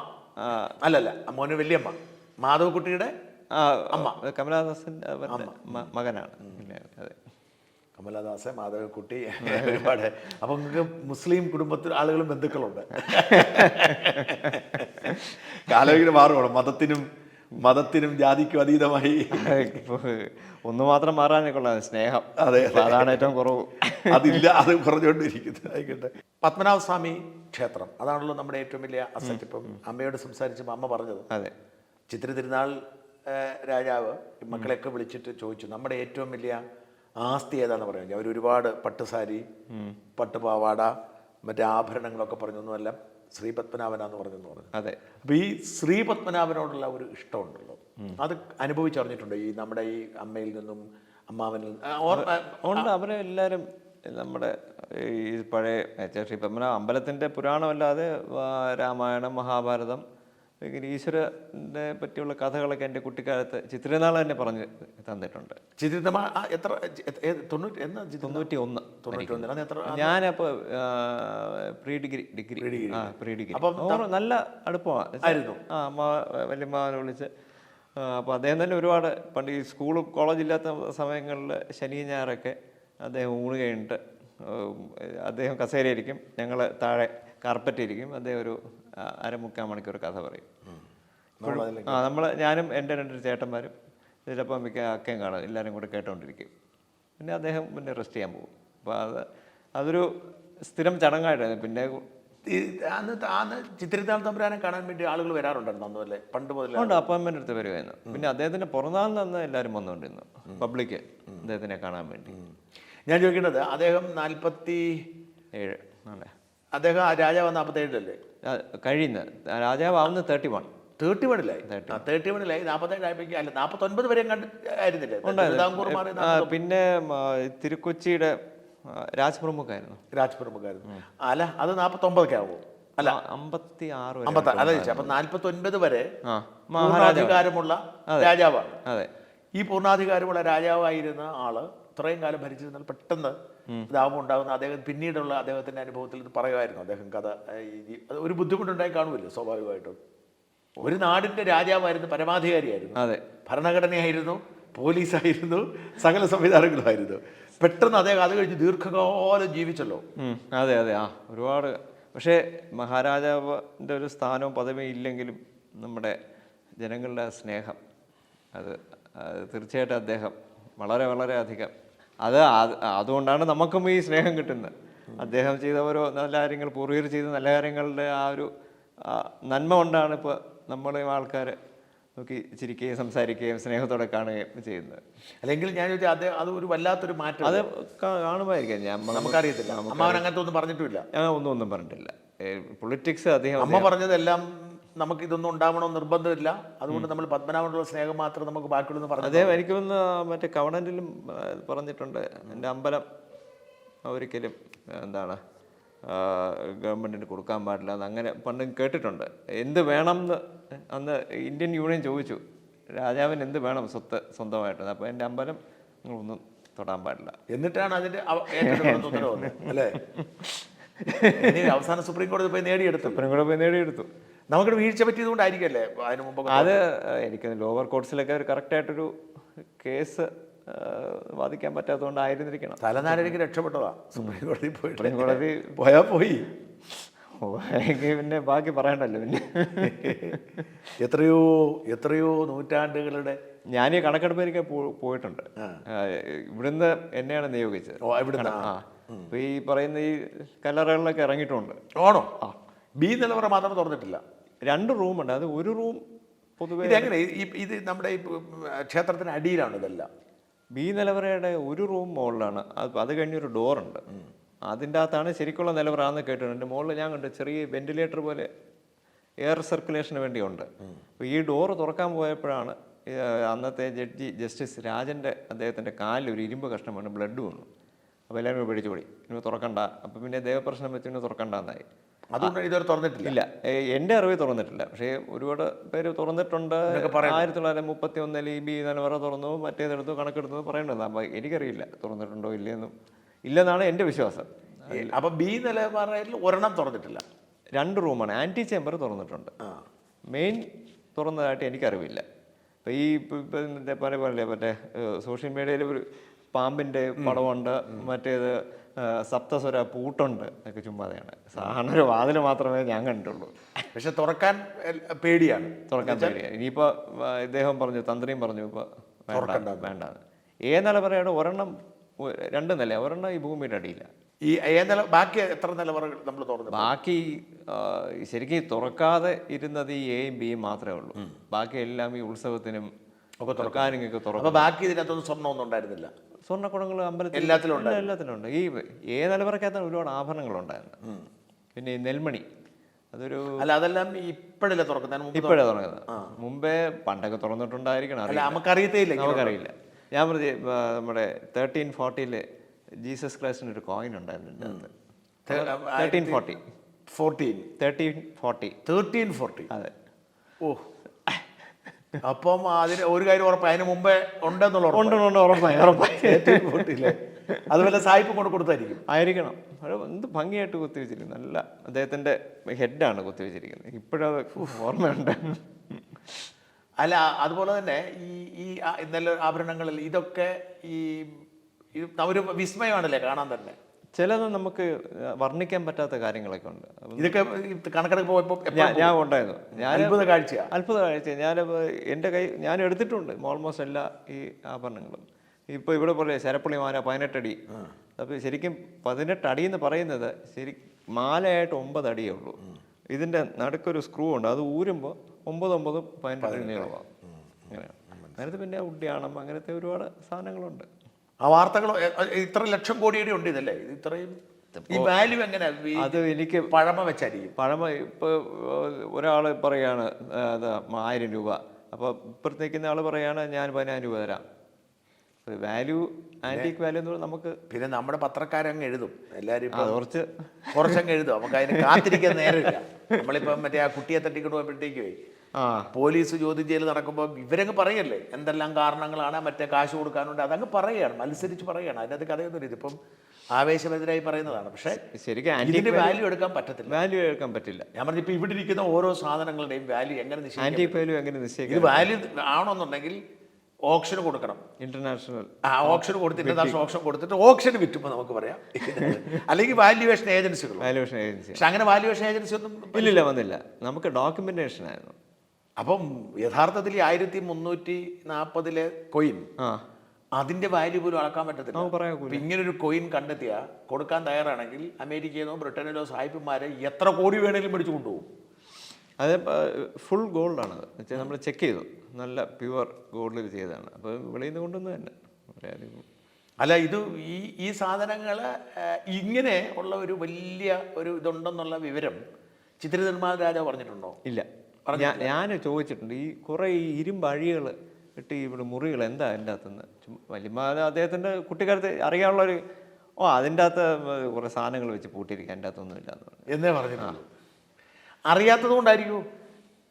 അല്ലല്ല, മോനു വല്യമ്മ മാധവക്കുട്ടിയുടെ അമ്മ കമലഹാസന്റെ മകനാണ്. അതെ, കമലദാസൻ, മാധവക്കുട്ടി, ഒരുപാട്. അപ്പം നിങ്ങൾക്ക് മുസ്ലിം കുടുംബത്തിൽ ആളുകളും ബന്ധുക്കളുണ്ട്. കാലം മാറുകയാണ്. മതത്തിനും ജാതിക്കും അതീതമായി ഒന്ന് മാത്രം മാറാനേ കൊള്ളാം, സ്നേഹം. അതെ, അതാണ് ഏറ്റവും കുറവ്. അതില്ല, അത് കുറഞ്ഞുകൊണ്ടിരിക്കുന്നത്. ആയിക്കോട്ടെ. പത്മനാഭസ്വാമി ക്ഷേത്രം അതാണല്ലോ നമ്മുടെ ഏറ്റവും വലിയ അസറ്റ്. ഇപ്പം അമ്മയോട് സംസാരിച്ചപ്പോൾ അമ്മ പറഞ്ഞത്, അതെ, ചിത്തിരി തിരുനാൾ രാജാവ് മക്കളെയൊക്കെ വിളിച്ചിട്ട് ചോദിച്ചു, നമ്മുടെ ഏറ്റവും വലിയ ആസ്തി ഏതാണെന്ന് പറയുന്നത്. അവർ ഒരുപാട് പട്ടുസാരി, പട്ടുപാവാട, മറ്റേ ആഭരണങ്ങളൊക്കെ പറഞ്ഞൊന്നുമല്ല, ശ്രീ പത്മനാഭനാന്ന് പറഞ്ഞു. അതെ. അപ്പോൾ ഈ ശ്രീ പത്മനാഭനോടുള്ള ഒരു ഇഷ്ടമുണ്ടല്ലോ, അത് അനുഭവിച്ചറിഞ്ഞിട്ടുണ്ട് ഈ നമ്മുടെ ഈ അമ്മയിൽ നിന്നും അമ്മാവനിൽ നിന്നും? അവരെ എല്ലാവരും നമ്മുടെ ഈ പഴയ ശ്രീ പത്മനാഭ അമ്പലത്തിൻ്റെ പുരാണമല്ലാതെ രാമായണം, മഹാഭാരതം, ഈശ്വരനെ പറ്റിയുള്ള കഥകളൊക്കെ എൻ്റെ കുട്ടിക്കാലത്ത് ചിത്രനാൾ തന്നെ പറഞ്ഞ് തന്നിട്ടുണ്ട്. എത്ര 91 ഞാനപ്പോൾ പ്രീ ഡിഗ്രി നല്ല അടുപ്പമായിരുന്നു. വല്യമ്മാവനെ വിളിച്ച്. അപ്പോൾ അദ്ദേഹം തന്നെ ഒരുപാട് പണ്ട് ഈ സ്കൂളും കോളേജ് ഇല്ലാത്ത സമയങ്ങളിൽ ശനി ഞായറൊക്കെ അദ്ദേഹം ഊണ് കഴിഞ്ഞിട്ട് അദ്ദേഹം കസേരയിരിക്കും, ഞങ്ങൾ താഴെ കാർപ്പറ്റ് ഇരിക്കും. അദ്ദേഹം ഒരു 1/4 മണിക്കൂർ കഥ പറയും. ഞാനും എൻ്റെ 2 ചേട്ടന്മാരും ചിലപ്പോൾ മിക്ക അക്കയും കാണാം, എല്ലാവരും കൂടെ കേട്ടോണ്ടിരിക്കും. പിന്നെ അദ്ദേഹം പിന്നെ റെസ്റ്റ് ചെയ്യാൻ പോകും. അപ്പോൾ അതൊരു സ്ഥിരം ചടങ്ങായിട്ടായിരുന്നു. പിന്നെ ചിത്തിരിനാൾ തമ്പുരാനെ കാണാൻ വേണ്ടി ആളുകൾ വരാറുണ്ടായിരുന്നു അന്നല്ലേ? പണ്ട് മുതൽ ഉണ്ട്, അപ്പോയിൻമെൻ്റ് എടുത്ത് വരുമായിരുന്നു. പിന്നെ അദ്ദേഹത്തിൻ്റെ പിറന്നാളിൽ നിന്ന് എല്ലാവരും വന്നുകൊണ്ടിരുന്നു, പബ്ലിക്ക് അദ്ദേഹത്തിനെ കാണാൻ വേണ്ടി. ഞാൻ ചോദിക്കേണ്ടത്, അദ്ദേഹം 47 അല്ലേ? അദ്ദേഹം രാജാവ് 47 കഴിയുന്നത്. രാജാവ് ആവുന്നത് 31. 31 47 ആയപ്പോഴേക്കും അല്ല 49 വരെ ആയിരുന്നില്ലേ? പിന്നെ തിരുക്കൊച്ചിയുടെ രാജ് പ്രമുഖായിരുന്നു. അല്ല, അത് 49 ആവുമോ? അല്ല, 56. അതെ. അപ്പൊ 49 വരെ പൂർണ്ണാധികാരമുള്ള രാജാവാണ്. അതെ. ഈ പൂർണ്ണാധികാരമുള്ള രാജാവായിരുന്ന ആള് ഇത്രയും കാലം ഭരിച്ചിരുന്നാൽ പെട്ടെന്ന് ഇതാവുമ്പോൾ ഉണ്ടാകുന്ന അദ്ദേഹം പിന്നീടുള്ള അദ്ദേഹത്തിന്റെ അനുഭവത്തിൽ ഇത് പറയുമായിരുന്നു. അദ്ദേഹം കഥ ഒരു ബുദ്ധിമുട്ടുണ്ടായി കാണുമല്ലോ സ്വാഭാവികമായിട്ടും. ഒരു നാടിന്റെ രാജാവായിരുന്നു, പരമാധികാരിയായിരുന്നു, അതെ, ഭരണഘടനയായിരുന്നു, പോലീസായിരുന്നു, സകല സംവിധാനങ്ങളുമായിരുന്നു. പെട്ടെന്ന് അദ്ദേഹം അത് കഴിഞ്ഞ് ദീർഘകാലം ജീവിച്ചല്ലോ. അതെ. ഒരുപാട്. പക്ഷേ മഹാരാജാവിൻ്റെ ഒരു സ്ഥാനവും പദവിയും ഇല്ലെങ്കിലും നമ്മുടെ ജനങ്ങളുടെ സ്നേഹം അത് തീർച്ചയായിട്ടും അദ്ദേഹം വളരെ വളരെ അധികം അതുകൊണ്ടാണ് നമുക്കും ഈ സ്നേഹം കിട്ടുന്നത്. അദ്ദേഹം ചെയ്ത ഓരോ നല്ല കാര്യങ്ങൾ, പൂർവികർ ചെയ്ത നല്ല കാര്യങ്ങളുടെ ആ ഒരു നന്മ കൊണ്ടാണ് ഇപ്പോൾ നമ്മളെയും ആൾക്കാർ നോക്കി ചിരിക്കുകയും സംസാരിക്കുകയും സ്നേഹത്തോടെ കാണുകയും ചെയ്യുന്നത്. അല്ലെങ്കിൽ ഞാൻ ചോദിച്ചാൽ അത് ഒരു വല്ലാത്തൊരു മാറ്റം അത് കാണുമായിരിക്കാം. നമുക്കറിയത്തില്ല. അമ്മാവൻ അങ്ങനത്തെ ഒന്നും പറഞ്ഞിട്ടില്ല. ഒന്നും പറഞ്ഞിട്ടില്ല. പൊളിറ്റിക്സ് അദ്ദേഹം അമ്മ പറഞ്ഞതെല്ലാം നമുക്ക് ഇതൊന്നും ഉണ്ടാവണമെന്ന് നിർബന്ധമില്ല, അതുകൊണ്ട് നമ്മൾ പത്മനാഭനുള്ള സ്നേഹം മാത്രം നമുക്ക് ബാക്കിയുള്ളൂ പറഞ്ഞു. അദ്ദേഹം എനിക്ക് ഒന്ന് മറ്റേ കവണന്റിലും പറഞ്ഞിട്ടുണ്ട്, എൻ്റെ അമ്പലം ഒരിക്കലും എന്താണ് ഗവൺമെൻറ്റിന് കൊടുക്കാൻ പാടില്ല എന്ന്. അങ്ങനെ പണ്ട് കേട്ടിട്ടുണ്ട്. എന്ത് വേണം എന്ന് അന്ന് ഇന്ത്യൻ യൂണിയൻ ചോദിച്ചു, രാജാവിന് എന്ത് വേണം സ്വത്ത് സ്വന്തമായിട്ട്. അപ്പോൾ എൻ്റെ അമ്പലം നിങ്ങളൊന്നും തൊടാൻ പാടില്ല. എന്നിട്ടാണ് അതിൻ്റെ ഉത്തരവ് അല്ലേ? അവസാനം സുപ്രീം കോടതി പോയി നേടിയെടുത്തു. നമുക്കിവിടെ വീഴ്ച പറ്റിയത് കൊണ്ടായിരിക്കല്ലേ അതിന് മുമ്പ്? അത് എനിക്ക് ലോവർ കോർട്സിലൊക്കെ ഒരു കറക്റ്റായിട്ടൊരു കേസ് വാദിക്കാൻ പറ്റാത്തതുകൊണ്ടായിരുന്നിരിക്കണം. തലനാരിക്ക് രക്ഷപ്പെട്ടതാ. സുപ്രീം കോടതി പോയി പിന്നെ ബാക്കി പറയണ്ടല്ലോ. പിന്നെ എത്രയോ നൂറ്റാണ്ടുകളുടെ ഞാൻ ഈ കണക്കെടുപ്പിലേക്ക് പോയിട്ടുണ്ട്. ഇവിടുന്ന് എന്നെയാണ് നിയോഗിച്ചത്. അപ്പൊ ഈ പറയുന്ന ഈ കല്ലറകളിലൊക്കെ ഇറങ്ങിയിട്ടുണ്ട്. ആണോ? ബി നിലവറ മാത്രം തുറന്നിട്ടില്ല. 2 റൂമുണ്ട്. അത് ഒരു റൂം പൊതുവെ ഇതെങ്ങനെ ഇത് നമ്മുടെ ഈ ക്ഷേത്രത്തിന് അടിയിലാണ് ഇതെല്ലാം. ബി നിലവറയുടെ ഒരു റൂം മുകളിലാണ്. അത് കഴിഞ്ഞൊരു ഡോറുണ്ട്. അതിൻ്റെ അകത്താണ് ശരിക്കുള്ള നിലവറാന്ന് കേട്ടിട്ടുണ്ട്. മുകളിൽ ഞാൻ കണ്ടു ചെറിയ വെന്റിലേറ്റർ പോലെ എയർ സർക്കുലേഷന് വേണ്ടിയുണ്ട്. അപ്പോൾ ഈ ഡോറ് തുറക്കാൻ പോയപ്പോഴാണ് അന്നത്തെ ജസ്റ്റിസ് രാജൻ്റെ അദ്ദേഹത്തിൻ്റെ കാലിൽ ഒരു ഇരുമ്പ് കഷ്ണം വീണ് ബ്ലഡ് വന്നു. അപ്പോൾ എല്ലാവരും പേടിച്ചോടി, ഇനി തുറക്കണ്ട. അപ്പോൾ പിന്നെ ദേവപ്രശ്നം വെച്ച് ഇനി തുറക്കണ്ടെന്നായി. അതുകൊണ്ട് ഇതുവരെ തുറന്നിട്ടില്ല. എൻ്റെ അറിവ് തുറന്നിട്ടില്ല. പക്ഷേ ഒരുപാട് പേര് തുറന്നിട്ടുണ്ട്. 1931 ഈ ബി നിലവറ തുറന്നു, മറ്റേതെടുത്തു, കണക്കെടുത്തു പറയേണ്ടത്. അപ്പോൾ എനിക്കറിയില്ല തുറന്നിട്ടുണ്ടോ ഇല്ലെന്നാണ് എൻ്റെ വിശ്വാസം. അപ്പം ബി നിലവറയിൽ ഒരെണ്ണം തുറന്നിട്ടില്ല. 2 റൂമാണ്. ആൻറ്റി ചേംബർ തുറന്നിട്ടുണ്ട്. മെയിൻ തുറന്നതായിട്ട് എനിക്കറിവില്ല. ഇപ്പോൾ ഈ പോലെ മറ്റേ സോഷ്യൽ മീഡിയയിൽ ഒരു പാമ്പിൻ്റെ പടമുണ്ട്, മറ്റേത് സപ്തസ്വര പൂട്ടുണ്ട് ഒക്കെ ചുമ്മാതെയാണ്. സാധാരണ ഒരു വാതിൽ മാത്രമേ ഞാൻ കണ്ടിട്ടുള്ളൂ. പക്ഷെ തുറക്കാൻ പേടിയാണ്. ഇനിയിപ്പോൾ ഇദ്ദേഹം പറഞ്ഞു, തന്ത്രിയും പറഞ്ഞു ഇപ്പോൾ വേണ്ടാന്ന്. നിലവറയുടെ ഒരെണ്ണം 2 നില, ഒരെണ്ണം ഈ ഭൂമിയുടെ അടിയില്ല. ഈ ബാക്കി എത്ര നിലവറകൾ നമ്മൾ തുറന്നു? ബാക്കി ശരിക്കും തുറക്കാതെ ഇരുന്നത് ഈ എയും ബിയും മാത്രമേ ഉള്ളൂ. ബാക്കി എല്ലാം ഈ ഉത്സവത്തിനും ഒക്കെ തുറക്കാനൊക്കെ തുറക്കും. ബാക്കി ഇതിനകത്തൊന്നും സ്വർണ്ണമൊന്നും ഉണ്ടായിരുന്നില്ല. സ്വർണ്ണക്കുടങ്ങൾ അമ്പലത്തിൽ എല്ലാത്തിലും ഉണ്ട്. ഈ നിലവറക്കകത്ത് ഒരുപാട് ആഭരണങ്ങളുണ്ടായിരുന്നു. പിന്നെ ഈ നെൽമണി, അതൊരു അതെല്ലാം ഇപ്പോഴല്ലേ തുറക്കുന്നത്? ഇപ്പോഴാണ് തുറക്കുന്നത്. മുമ്പേ പണ്ടൊക്കെ തുറന്നിട്ടുണ്ടായിരിക്കണം. നമുക്കറിയില്ല. ഞാൻ പറഞ്ഞു നമ്മുടെ 1340 ജീസസ് ക്രൈസ്റ്റിന് ഒരു കോയിൻ ഉണ്ടായിരുന്നു. 1340. അതെ. ഓ, അപ്പം അതിന് ഒരു കാര്യം ഉറപ്പായി, അതിന് മുമ്പേ ഉണ്ടെന്നുള്ള ഉറപ്പായി. അതുപോലെ സായിപ്പ് കൊണ്ട് കൊടുത്തായിരിക്കും. ആയിരിക്കണം. എന്ത് ഭംഗിയായിട്ട് കുത്തിവെച്ചിരിക്കുന്നു. നല്ല അദ്ദേഹത്തിൻ്റെ ഹെഡാണ് കുത്തിവെച്ചിരിക്കുന്നത്. ഇപ്പോഴത് ഓർമ്മയുണ്ട്. അല്ല, അതുപോലെ തന്നെ ഈ നല്ല ആഭരണങ്ങളിൽ ഇതൊക്കെ ഈ ഒരു വിസ്മയമാണല്ലേ കാണാൻ തന്നെ. ചിലത് നമുക്ക് വർണ്ണിക്കാൻ പറ്റാത്ത കാര്യങ്ങളൊക്കെ ഉണ്ട്. ഇതൊക്കെ കണക്കെടുപ്പ് പോയപ്പോൾ ഞാൻ ഉണ്ടായിരുന്നു. അത്ഭുത കാഴ്ച. ഞാൻ എടുത്തിട്ടുണ്ട് ഓൾമോസ്റ്റ് എല്ലാ ഈ ആഭരണങ്ങളും. ഇപ്പോൾ ഇവിടെ പോലെ ശരപ്പുള്ളി മാല 18 അടി. അപ്പോൾ ശരിക്കും 18 അടി എന്ന് പറയുന്നത് മാലയായിട്ട് 9 അടിയേ ഉള്ളൂ. ഇതിൻ്റെ നടുക്കൊരു സ്ക്രൂ ഉണ്ട്, അത് ഊരുമ്പോൾ 9 18 നീളമാണ്. അങ്ങനെയാണ്. അതിനകത്ത് പിന്നെ ഉഡ്യാണം, അങ്ങനത്തെ ഒരുപാട് സാധനങ്ങളുണ്ട്. ആ വാർത്തകൾ ഇത്ര ലക്ഷം കോടിയുടെ ഉണ്ട് ഇതല്ലേ? ഇത്രയും ഈ വാല്യൂ എങ്ങനെ? അത് എനിക്ക് പഴമ വെച്ചായിരിക്കും. ഇപ്പോൾ ഒരാൾ പറയാണ് 1000 രൂപ. അപ്പോൾ ഇപ്പുറത്തേക്കുന്ന ആൾ പറയാണ് ഞാൻ 10,000 രൂപ തരാം. വാല്യൂ, ആന്റിക് വാല്യൂ എന്ന് പറഞ്ഞാൽ നമുക്ക് പിന്നെ നമ്മുടെ പത്രക്കാരങ്ങ് എഴുതും. എല്ലാവരും കുറച്ചങ്ങ് എഴുതും. നമുക്ക് അതിന് കാത്തിരിക്കാൻ നേരമില്ല. നമ്മളിപ്പം മറ്റേ ആ കുട്ടിയെ തട്ടിക്കൊണ്ട് പോയപ്പോഴത്തേക്കേ പോലീസ് ചോദ്യം ചെയ്യൽ നടക്കുമ്പോൾ ഇവരങ്ങ് പറയല്ലേ എന്തെല്ലാം കാരണങ്ങളാണ്, മറ്റേ കാശ് കൊടുക്കാനുണ്ട്, അതങ്ങ് പറയുകയാണ്, മത്സരിച്ച് പറയുകയാണ്. അതിനകത്ത് കഥയൊന്നും ഇതിപ്പം ആവേശമെതിരായി പറയുന്നതാണ്. പക്ഷേ ശരിക്കും ഇതിന്റെ വാല്യൂ എടുക്കാൻ പറ്റില്ല. ഞാൻ പറഞ്ഞു, ഇപ്പൊ ഇവിടെ ഇരിക്കുന്ന ഓരോ സാധനങ്ങളുടെയും വാല്യൂ എങ്ങനെ നിശ്ചയിക്കും? ഇത് വാല്യൂ ആണോന്നുണ്ടെങ്കിൽ ഓപ്ഷന് കൊടുക്കണം. ഇന്റർനാഷണൽ ഓപ്ഷൻ കൊടുത്ത് ഇന്റർനാഷണൽ ഓപ്ഷൻ കൊടുത്തിട്ട് ഓപ്ഷന് വിറ്റുമ്പോൾ നമുക്ക് പറയാം. അല്ലെങ്കിൽ വാല്യുവേഷൻ ഏജൻസികൾ. പക്ഷെ അങ്ങനെ വാല്യുവേഷൻ ഏജൻസി ഒന്നും വന്നില്ല. നമുക്ക് ഡോക്യുമെന്റേഷൻ ആയിരുന്നു. അപ്പം യഥാർത്ഥത്തിൽ ഈ 1340 കൊയിൻ ആ അതിന്റെ വാല്യൂ പോലും അളക്കാൻ പറ്റത്തില്ല. നമുക്ക് പറയാൻ അപ്പൊ ഇങ്ങനൊരു കൊയിൻ കണ്ടെത്തിയ കൊടുക്കാൻ തയ്യാറാണെങ്കിൽ അമേരിക്കയിലോ ബ്രിട്ടനിലോ സായിപ്പന്മാരെ എത്ര കോടി വേണേലും പിടിച്ചു കൊണ്ടുപോകും. അത് ഫുൾ ഗോൾഡാണ്. വെച്ചാൽ നമ്മൾ ചെക്ക് ചെയ്തു, നല്ല പ്യുവർ ഗോൾഡിൽ ചെയ്തതാണ്. അപ്പോൾ വെളിയിൽ നിന്ന് കൊണ്ടുവന്ന് തന്നെ അല്ല, ഇത് ഈ സാധനങ്ങൾ ഇങ്ങനെ ഉള്ള ഒരു വലിയ ഒരു ഇതുണ്ടെന്നുള്ള വിവരം ചിത്ര നിർമ്മാത രാജാവ് പറഞ്ഞിട്ടുണ്ടോ? ഇല്ല. ഞാൻ ചോദിച്ചിട്ടുണ്ട്. ഈ കുറേ ഈ ഇരുമ്പ് അഴികൾ ഇട്ട് ഇവിടെ മുറികൾ എന്താ എൻ്റെ അകത്തുനിന്ന് വലിയ അദ്ദേഹത്തിൻ്റെ കുട്ടിക്കാലത്ത് അറിയാനുള്ളൊരു അതിൻ്റെ അകത്ത് കുറേ സാധനങ്ങൾ വെച്ച് പൂട്ടിയിരിക്കുക, എൻ്റെ അകത്തൊന്നും ഇല്ലാന്ന് പറഞ്ഞു എന്നേ പറഞ്ഞിട്ടുള്ളൂ. അറിയാത്തത് കൊണ്ടായിരിക്കും.